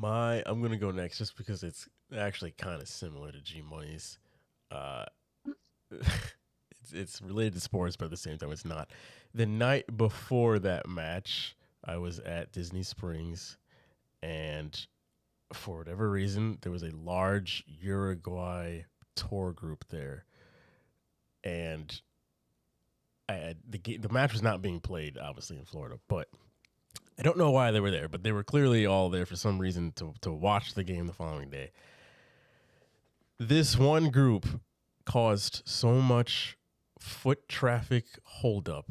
I'm gonna go next just because it's actually kind of similar to G Money's. It's related to sports, but at the same time, it's not. The night before that match, I was at Disney Springs, and for whatever reason, there was a large Uruguay tour group there, and the match was not being played, obviously, in Florida, but I don't know why they were there, but they were clearly all there for some reason to watch the game the following day. This one group caused so much foot traffic holdup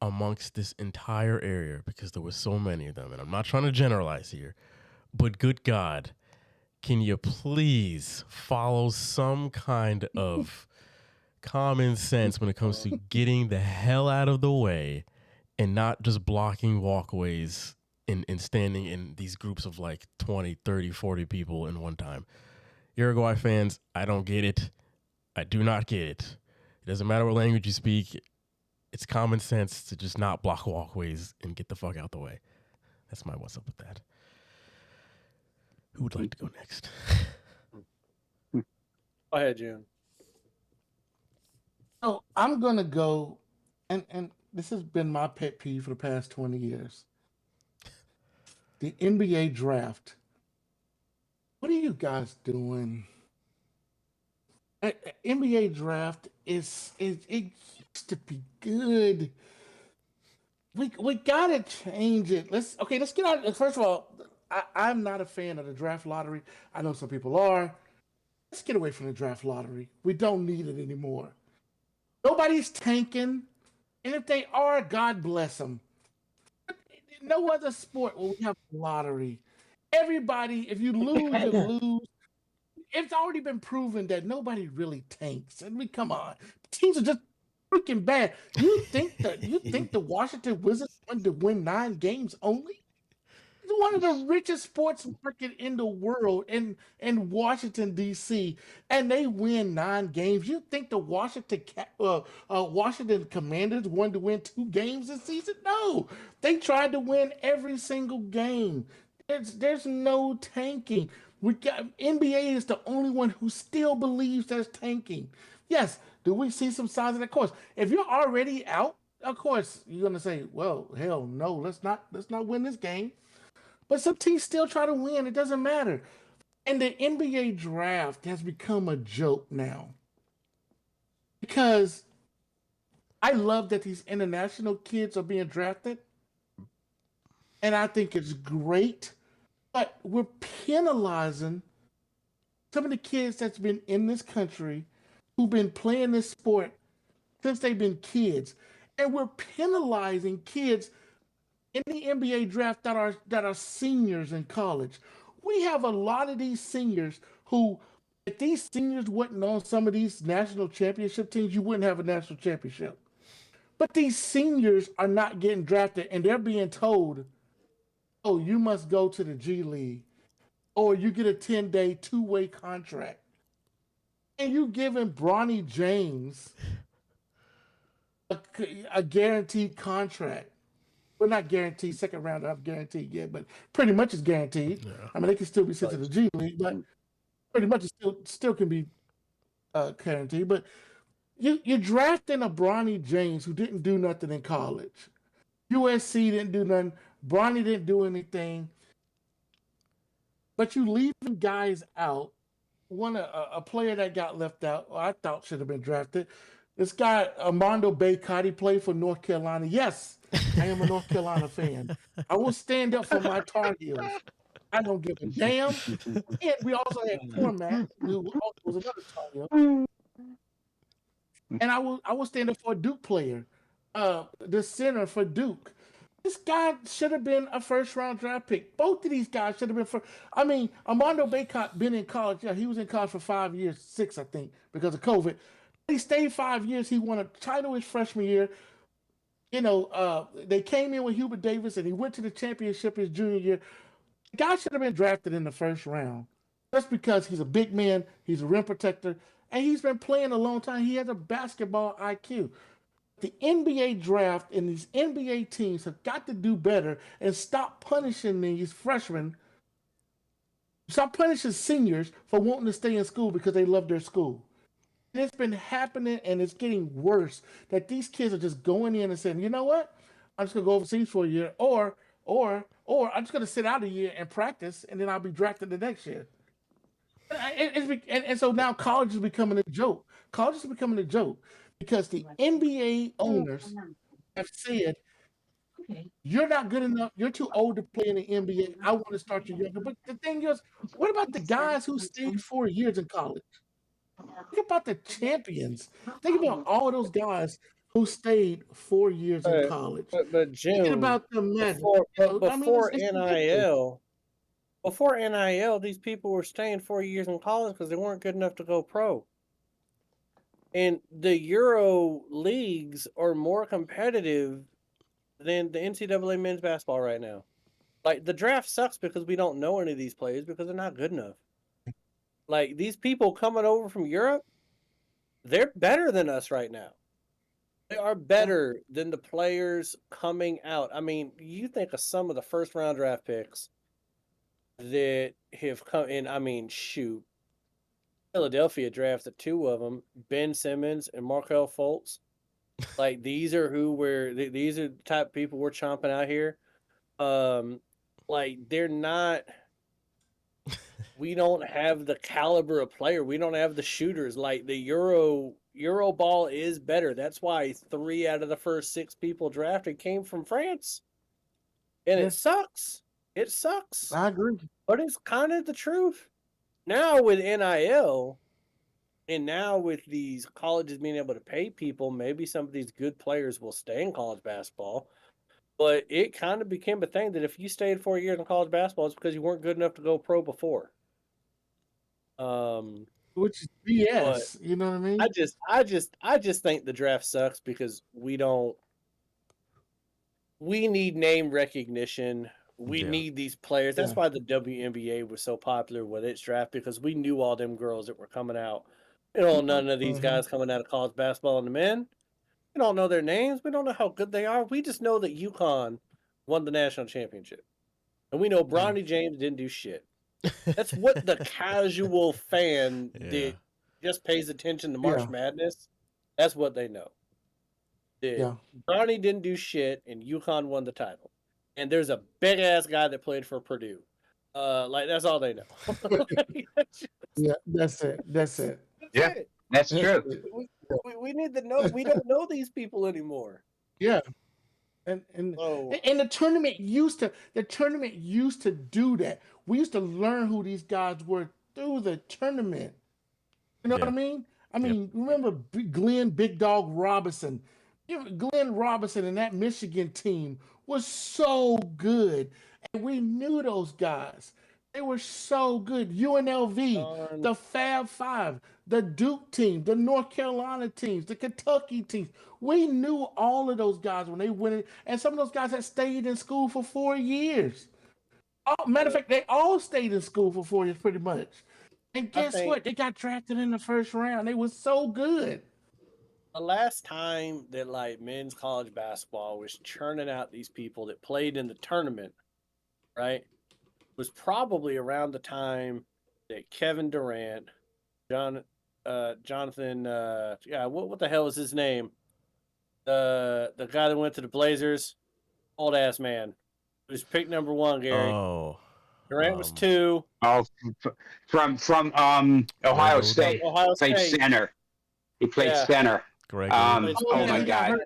amongst this entire area because there were so many of them. And I'm not trying to generalize here, but good God, can you please follow some kind of common sense when it comes to getting the hell out of the way and not just blocking walkways and standing in these groups of like 20, 30, 40 people in one time. Uruguay fans, I don't get it. I do not get it. It doesn't matter what language you speak. It's common sense to just not block walkways and get the fuck out the way. That's my what's up with that. Who would like to go next? Go ahead, June. So I'm gonna go, and this has been my pet peeve for the past 20 years. The NBA draft. What are you guys doing? NBA draft it used to be good. We gotta change it. Let's get out. First of all, I'm not a fan of the draft lottery. I know some people are. Let's get away from the draft lottery. We don't need it anymore. Nobody's tanking, and if they are, God bless them. No other sport will we have a lottery. Everybody, if you lose, you lose. It's already been proven that nobody really tanks. I mean, come on, teams are just freaking bad. You think the Washington Wizards wanted to win 9 games only? It's one of the richest sports market in the world in Washington D.C. and they win 9 games. You think the Washington Commanders wanted to win 2 games this season? No, they tried to win every single game. There's no tanking. NBA is the only one who still believes there's tanking. Yes, do we see some signs of that? Of course, if you're already out, of course you're gonna say, "Well, hell no, let's not win this game." But some teams still try to win. It doesn't matter. And the NBA draft has become a joke now because I love that these international kids are being drafted, and I think it's great. But we're penalizing some of the kids that's been in this country who've been playing this sport since they've been kids. And we're penalizing kids in the NBA draft that are seniors in college. We have a lot of these seniors who, if these seniors wasn't on some of these national championship teams, you wouldn't have a national championship. But these seniors are not getting drafted, and they're being told, oh, you must go to the G League, or you get a 10-day, 2-way contract. And you giving Bronny James a guaranteed contract. Well, not guaranteed. Second round, I'm guaranteed yet, but pretty much it's guaranteed. Yeah. I mean, they can still be sent to the G League, but pretty much it still can be guaranteed. But you're drafting a Bronny James who didn't do nothing in college. USC didn't do nothing. Bronny didn't do anything. But you leaving guys out. A player that got left out, I thought should have been drafted. This guy, Armando Baycott, he played for North Carolina. Yes, I am a North Carolina fan. I will stand up for my Tar Heels. I don't give a damn. And we also had Cormac, who also was another Tar Heel. And I will stand up for a Duke player, the center for Duke. This guy should have been a first-round draft pick. Both of these guys should have been I mean, Armando Baycott been in college. Yeah, he was in college for 5 years, 6, I think, because of COVID. He stayed 5 years. He won a title his freshman year. You know, they came in with Hubert Davis, and he went to the championship his junior year. The guy should have been drafted in the first round. Just because he's a big man, he's a rim protector, and he's been playing a long time. He has a basketball IQ. The NBA draft and these NBA teams have got to do better and stop punishing these freshmen. Stop punishing seniors for wanting to stay in school because they love their school. And it's been happening, and it's getting worse that these kids are just going in and saying, you know what? I'm just going to go overseas for a year, or I'm just going to sit out a year and practice, and then I'll be drafted the next year. And so now college is becoming a joke. College is becoming a joke because the NBA owners have said, you're not good enough. You're too old to play in the NBA. I want to start you younger. But the thing is, what about the guys who stayed 4 years in college? Think about the champions. Think about all those guys who stayed 4 years in college. But Jim, Thinking about the Magic. before It's NIL, before NIL, these people were staying 4 years in college because they weren't good enough to go pro. And the Euro leagues are more competitive than the NCAA men's basketball right now. Like, the draft sucks because we don't know any of these players because they're not good enough. Like, these people coming over from Europe, they're better than us right now. They are better than the players coming out. I mean, you think of some of the first-round draft picks that have come in. I mean, shoot. Philadelphia drafted 2 of them, Ben Simmons and Markelle Fultz. Like, these are these are the type of people we're chomping out here. Like, they're not. We don't have the caliber of player. We don't have the shooters. Like, the Euro ball is better. That's why 3 out of the first 6 people drafted came from France. And it sucks. It sucks. I agree. But it's kind of the truth. Now with NIL, and now with these colleges being able to pay people, maybe some of these good players will stay in college basketball. But it kind of became a thing that if you stayed 4 years in college basketball, it's because you weren't good enough to go pro before. Which is BS. You know what I mean? I just think the draft sucks because we need name recognition. We need these players. That's why the WNBA was so popular with its draft, because we knew all them girls that were coming out. You know, none of these guys coming out of college basketball and the men. We don't know their names. We don't know how good they are. We just know that UConn won the national championship. And we know Bronny James didn't do shit. That's what the casual fan that just pays attention to March Madness, that's what they know. Bronny didn't do shit, and UConn won the title. And there's a big-ass guy that played for Purdue. Like, that's all they know. Yeah, that's it. That's it. Yeah, that's true. We need to know. We don't know these people anymore. Yeah. And the tournament used to do that. We used to learn who these guys were through the tournament. You know what I mean? Remember Glenn Big Dog Robinson? Glenn Robinson and that Michigan team was so good. And we knew those guys. They were so good. UNLV, the Fab Five, the Duke team, the North Carolina teams, the Kentucky teams. We knew all of those guys when they went in, and some of those guys had stayed in school for 4 years. Matter of fact, they all stayed in school for 4 years pretty much. And guess what? They got drafted in the first round. They were so good. the last time that like men's college basketball was churning out these people that played in the tournament, right? Was probably around the time that Kevin Durant, Jonathan, what the hell is his name? The guy that went to the Blazers, old ass man, he was picked number 1. Gary Durant was 2. Oh, from Ohio State. Ohio Played State. center. He played Yeah. center. Greg. Oh my God.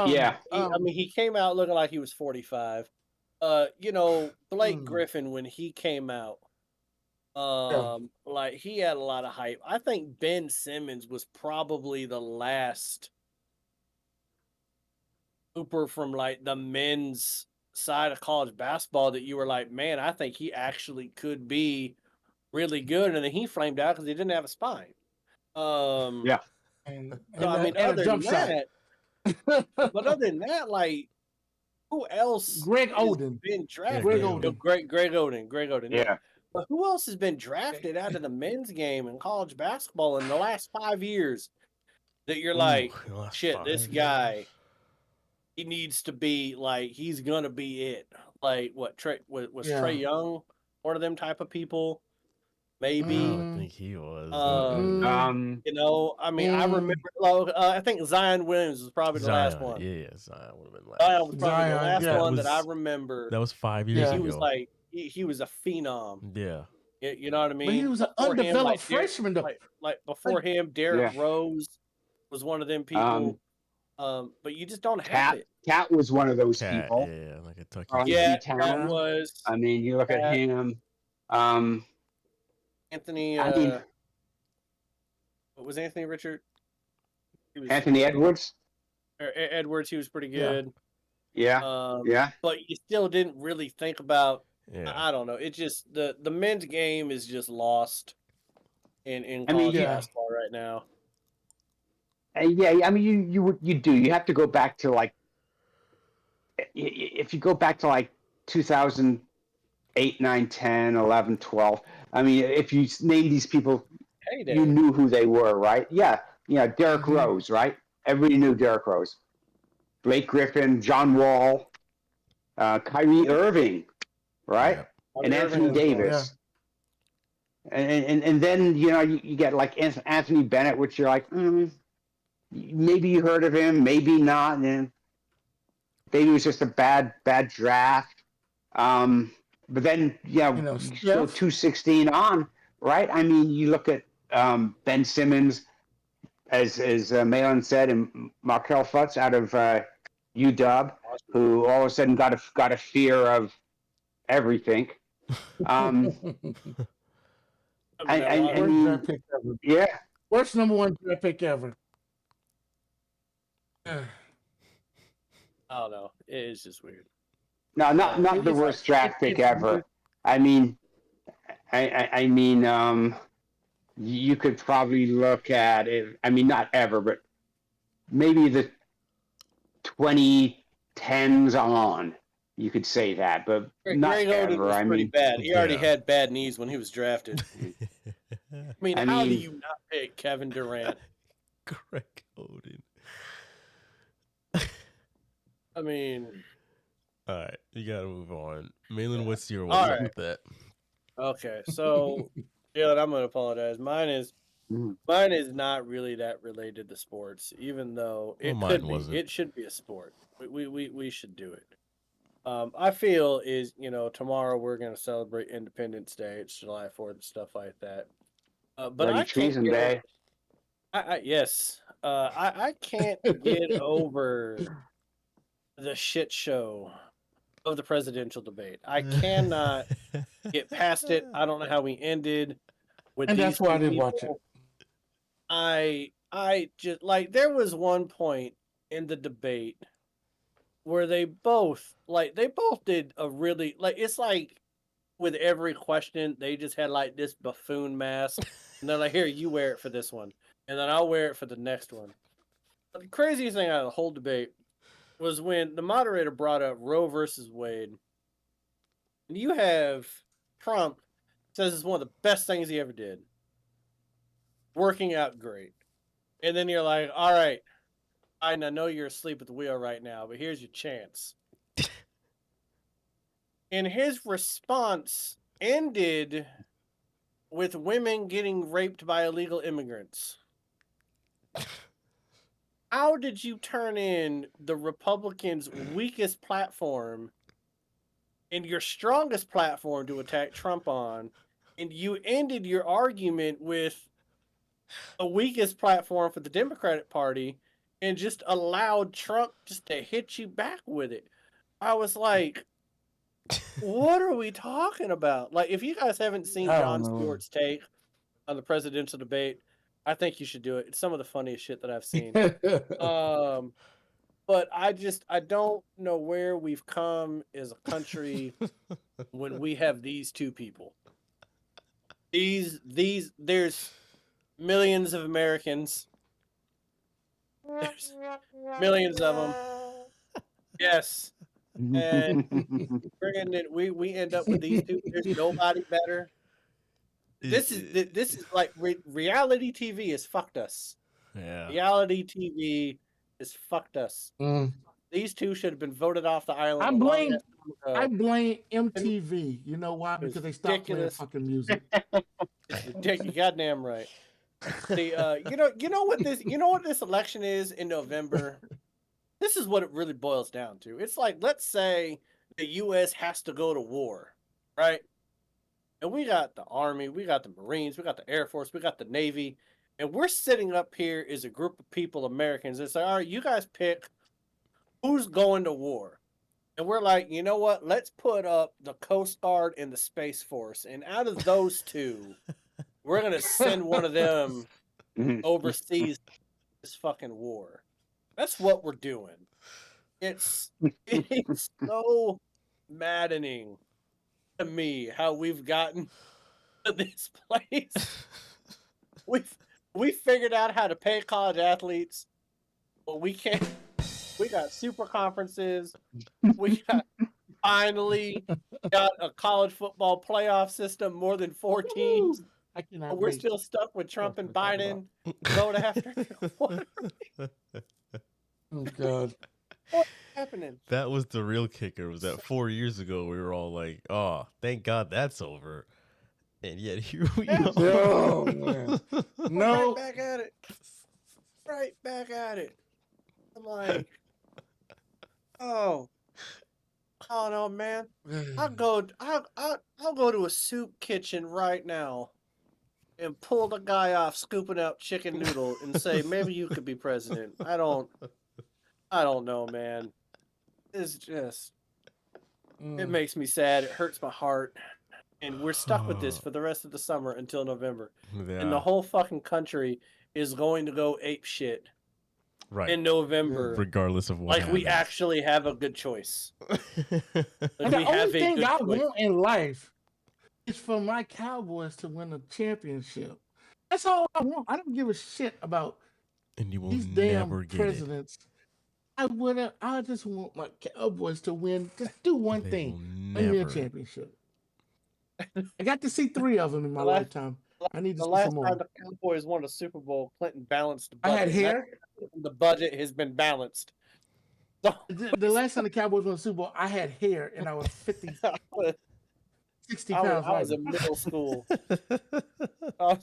Yeah. He came out looking like he was 45. Blake Griffin, when he came out, like he had a lot of hype. I think Ben Simmons was probably the last hooper from like the men's side of college basketball that you were like, man, I think he actually could be really good. And then he flamed out because he didn't have a spine. Yeah. Other than that, like, who else? Greg has Oden. been drafted. Greg Oden. Greg Oden. Yeah. But who else has been drafted out of the men's game in college basketball in the last 5 years that you're like, shit, this guy, he needs to be like, he's gonna be it. Like what? Was Trey Young one of them type of people? Maybe. I don't think he was. I remember. I think Zion Williams was probably the last one. Yeah, Zion would have been last. Zion was probably the last one that I remember. That was 5 years ago. He was like he was a phenom. Yeah. You know what I mean? But he was an undeveloped freshman. Like before him, Derrick Rose was one of them people. But you just don't have it. Cat was one of those people. Yeah, like a Tucky. Cat was. I mean, you look at him. Anthony. What was Anthony Richard? Anthony Edwards. Edwards. He was pretty good. Yeah. But you still didn't really think about. I don't know. It's just the men's game is just lost in college basketball right now. You do. You have to go back to like, if you go back to like 2008, 9, 10, 11, 12. I mean, if you name these people, you knew who they were, right? Yeah. Derrick Rose, right? Everybody knew Derrick Rose. Blake Griffin, John Wall, Kyrie Irving, right? And Anthony Davis. And then, you get like Anthony Bennett, which you're like, maybe you heard of him, maybe not. And maybe it was just a bad draft. But then, you go 216 on, right? I mean, you look at Ben Simmons, as Malin said, and Markel Fultz out of UW, who all of a sudden got a fear of everything. Worst number 1 draft pick ever. I don't know. It's just weird. No, not the worst draft pick ever. I mean, you could probably look at it. I mean, not ever, but maybe the 2010s on. You could say that, but not Greg Oden ever. was pretty bad. He already had bad knees when he was drafted. How do you not pick Kevin Durant? Greg Oden. I mean, all right, you gotta move on. Malin, what's your All one right. with that? Okay, so Jalen, I'm gonna apologize. Mine is not really that related to sports, even though it Well, could mine be. wasn't. It should be a sport. We should do it. I feel is tomorrow we're gonna celebrate Independence Day. It's July 4th and stuff like that. But Bloody I can't Treason get Day. yes. I can't get over the shit show of the presidential debate. I cannot get past it. I don't know how we ended with And these that's why I two didn't watch it. people. I just like there was one point in the debate where they both did a really it's like with every question they just had like this buffoon mask and they're like, here, you wear it for this one and then I'll wear it for the next one. But the craziest thing out of the whole debate was when the moderator brought up Roe versus Wade. And you have Trump says it's one of the best things he ever did. Working out great. And then you're like, all right, Biden, I know you're asleep at the wheel right now, but here's your chance. And his response ended with women getting raped by illegal immigrants. How did you turn in the Republicans' weakest platform and your strongest platform to attack Trump on, and you ended your argument with the weakest platform for the Democratic Party and just allowed Trump just to hit you back with it? I was like, what are we talking about? Like, if you guys haven't seen I Jon don't know. Stewart's take on the presidential debate, I think you should do it. It's some of the funniest shit that I've seen. But I don't know where we've come as a country when we have these two people. There's millions of Americans. There's millions of them. Yes. And we end up with these two. There's nobody better. This is like reality TV has fucked us. Yeah. Reality TV has fucked us. These two should have been voted off the island. I a long blame time ago. I blame MTV. You know why? It's Because they stopped playing ridiculous. fucking music. It's ridiculous. Goddamn right. You know what this election is in November? This is what it really boils down to. It's like, let's say the U.S. has to go to war, right? And we got the Army, we got the Marines, we got the Air Force, we got the Navy, and we're sitting up here as a group of people, Americans, and say, all right, you guys pick who's going to war. And we're like, you know what? Let's put up the Coast Guard and the Space Force. And out of those two, we're going to send one of them overseas this fucking war. That's what we're doing. It's so maddening to me how we've gotten to this place. We figured out how to pay college athletes, but we can't. We got super conferences. We finally got a college football playoff system, more than 4 teams. I cannot But we're wait. still stuck with Trump and Biden. Vote after. Oh God. What's happening? That was the real kicker. Was that 4 years ago we were all like, "Oh, thank God that's over," and yet here we are. Oh man. No. Right back at it. Right back at it. I'm like, oh no, man. I'll go to a soup kitchen right now and pull the guy off scooping out chicken noodle and say, maybe you could be president. I don't know, man. It's just, it makes me sad. It hurts my heart. And we're stuck with this for the rest of the summer until November. Yeah. And the whole fucking country is going to go ape shit in November. Regardless of what Like, happens. we actually have a good choice. And the only thing I want in life is for my Cowboys to win a championship. That's all I want. I don't give a shit about And you will these never damn get presidents. I just want my Cowboys to win. Just do one thing. Win me a never. championship. I got to see 3 of them in my lifetime. I need to The see last some more. time the Cowboys won a Super Bowl, Clinton balanced the I budget. had hair. The budget has been balanced. The last time the Cowboys won the Super Bowl, I had hair and I was 60 pounds I was lighter. in middle school. I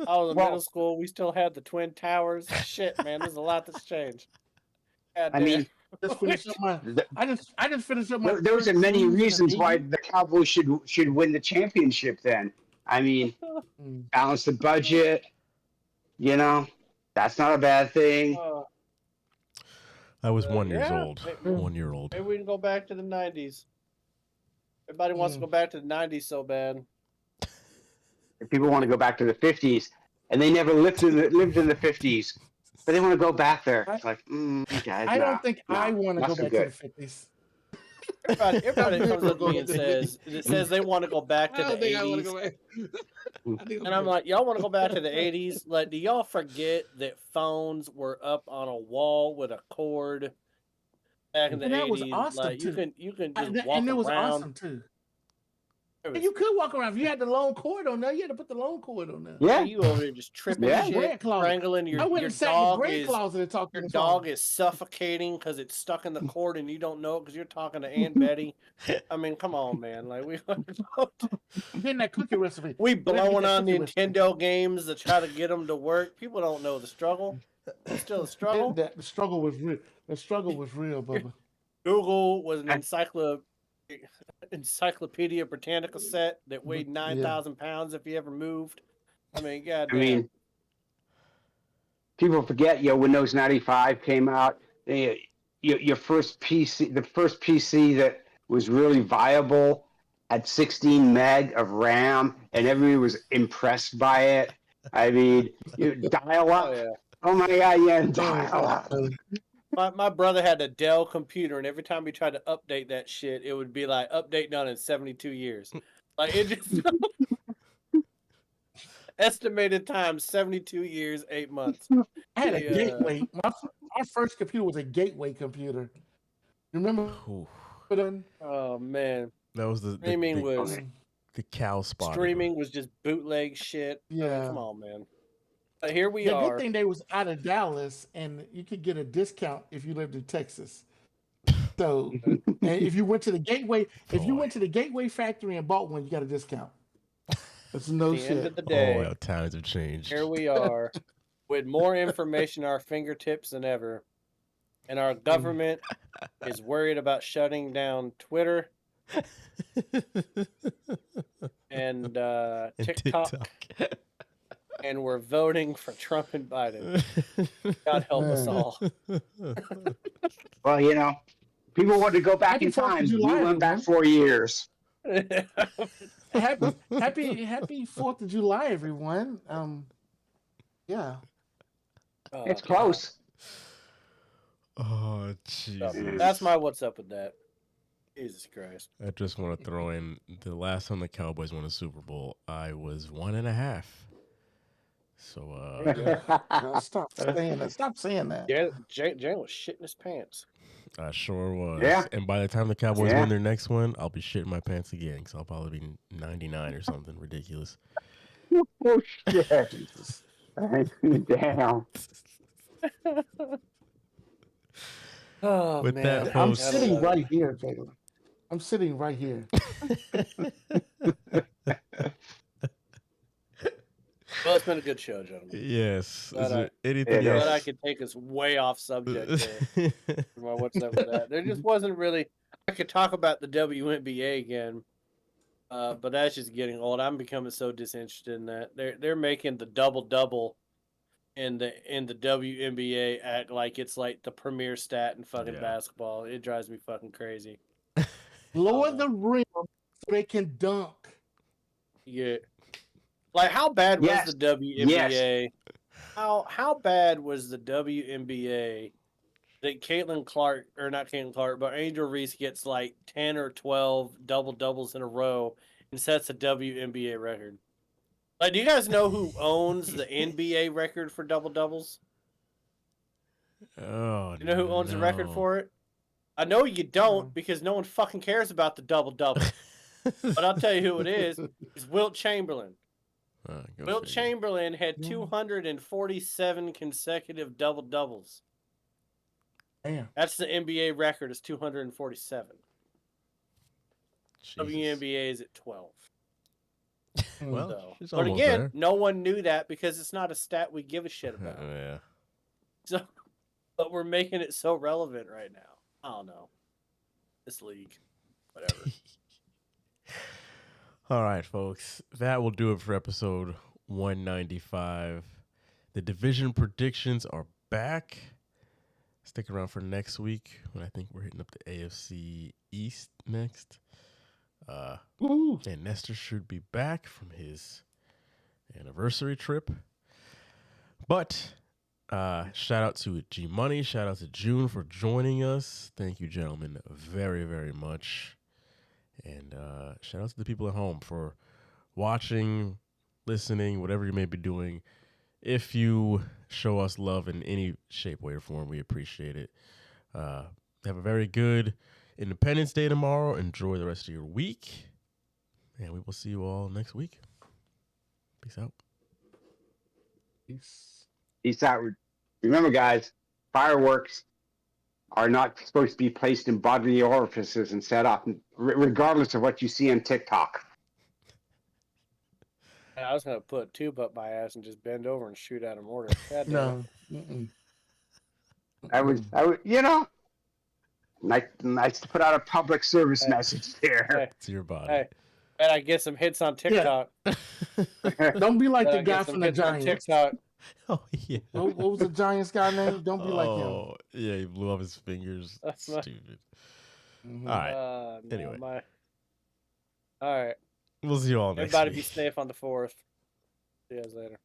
was in middle school. We still had the Twin Towers. Shit, man, there's a lot that's changed. I mean, just finished up my. I just finished up my. Those are many reasons why the Cowboys should win the championship. Then, I mean, balance the budget. You know, that's not a bad thing. I was 1 year Yeah. old. 1 year old. Maybe we can go back to the 90s. Everybody wants to go back to the 90s so bad. If people want to go back to the 50s, and they never lived in the 50s, but they want to go back there. It's like, guys, I don't think I want to go not so back good. to the 50s. Everybody comes up to me and says they want to go back to the 80s. And I'm like, y'all want to go back to the 80s? Like, do y'all forget that phones were up on a wall with a cord back in the And that 80s? was awesome like, too. you can just walk and it was around. awesome too. You could walk around. If you had the long cord on there, you had to put the long cord on there. Yeah. You over there just tripping Yeah. shit, strangling I went your and sat in the dog bread is closet and talked to your the dog is suffocating because it's stuck in the cord and you don't know it because you're talking to Aunt Betty. I mean, come on, man. Like getting that cookie recipe. we But let me blowing get that on cookie recipe. Nintendo games to try to get them to work. People don't know the struggle. It's still a struggle. The struggle was real. The struggle was real, Bubba. Google was an Encyclopedia Britannica set that weighed 9,000 pounds if you ever moved. I mean, goddamn. I mean, people forget, Windows 95 came out. Your first PC, the first PC that was really viable, had 16 meg of RAM, and everybody was impressed by it. I mean, dial up. Oh, yeah. Oh my God, yeah, dial up. My brother had a Dell computer, and every time he tried to update that shit, it would be like update done in 72 years. Like it just estimated time 72 years, 8 months. I had a gateway. My first computer was a gateway computer. You remember? Oh man, that was the cow spot. Streaming was just bootleg shit. Yeah, I mean, come on, man. Here we the are. good thing they was out of Dallas, and you could get a discount if you lived in Texas. So, and if you went to the gateway, factory and bought one, you got a discount. That's no shit. End of the day, how times have changed. Here we are, with more information at our fingertips than ever, and our government is worried about shutting down Twitter and TikTok. And we're voting for Trump and Biden. God help us all. Well, people want to go back in time. We went back 4 years. Happy 4th of July, everyone. Yeah. It's close. Oh, Jesus. That's my what's up with that. Jesus Christ. I just want to throw in the last time the Cowboys won a Super Bowl, I was 1.5. So, stop saying that. Stop saying that. Yeah, Jalen was shitting his pants. I sure was. Yeah. And by the time the Cowboys win their next one, I'll be shitting my pants again because I'll probably be 99 or something ridiculous. Oh, shit. Damn. Oh, With man. that, I'm folks, sitting right here, Jalen. I'm sitting right here. Well, it's been a good show, gentlemen. Yes. Glad Is there anything glad I else? could take us way off subject there. What's up with that? There just wasn't really. I could talk about the WNBA again, but that's just getting old. I'm becoming so disinterested in that. They're making the double in the WNBA act like it's like the premier stat in fucking basketball. It drives me fucking crazy. Lower the rim so they can dunk. Yeah. Like, how bad was Yes. the WNBA? How bad was the WNBA that Caitlin Clark, or not Caitlin Clark, but Angel Reese gets like 10 or 12 double-doubles in a row and sets a WNBA record? Like, do you guys know who owns the NBA record for double-doubles? Oh, You know who owns the record for it? I know you don't because no one fucking cares about the double-double. But I'll tell you who it is. It's Wilt Chamberlain. Wilt Chamberlain had 247 consecutive double-doubles. Damn. That's the NBA record, is 247. WNBA is at 12. Well, she's But almost again, there. no one knew that because it's not a stat we give a shit about. Yeah. So, but we're making it so relevant right now. I don't know. This league. Whatever. All right, folks. That will do it for episode 195. The division predictions are back. Stick around for next week when I think we're hitting up the AFC East next. And Nestor should be back from his anniversary trip. But shout out to G Money. Shout out to June for joining us. Thank you, gentlemen, very, very much. And shout out to the people at home for watching, listening, whatever you may be doing. If you show us love in any shape, way, or form, we appreciate it. Have a very good Independence Day tomorrow. Enjoy the rest of your week. And we will see you all next week. Peace out. Peace out. Remember, guys, fireworks are not supposed to be placed in bodily orifices and set off, regardless of what you see on TikTok. I was gonna put a tube up my ass and just bend over and shoot at a mortar. God damn No. it. I was, nice to put out a public service message there. Hey, It's your body. hey, and I get some hits on TikTok. Don't be like Bet the I guy get some from the hits on Giants. TikTok. Oh, yeah. What was the Giants guy name? Don't be like him. Oh, yeah, he blew off his fingers. That's my- Stupid. Mhm. All right. No, Anyway. All right. We'll see you all next Everybody week. be safe on the 4th. See you guys later.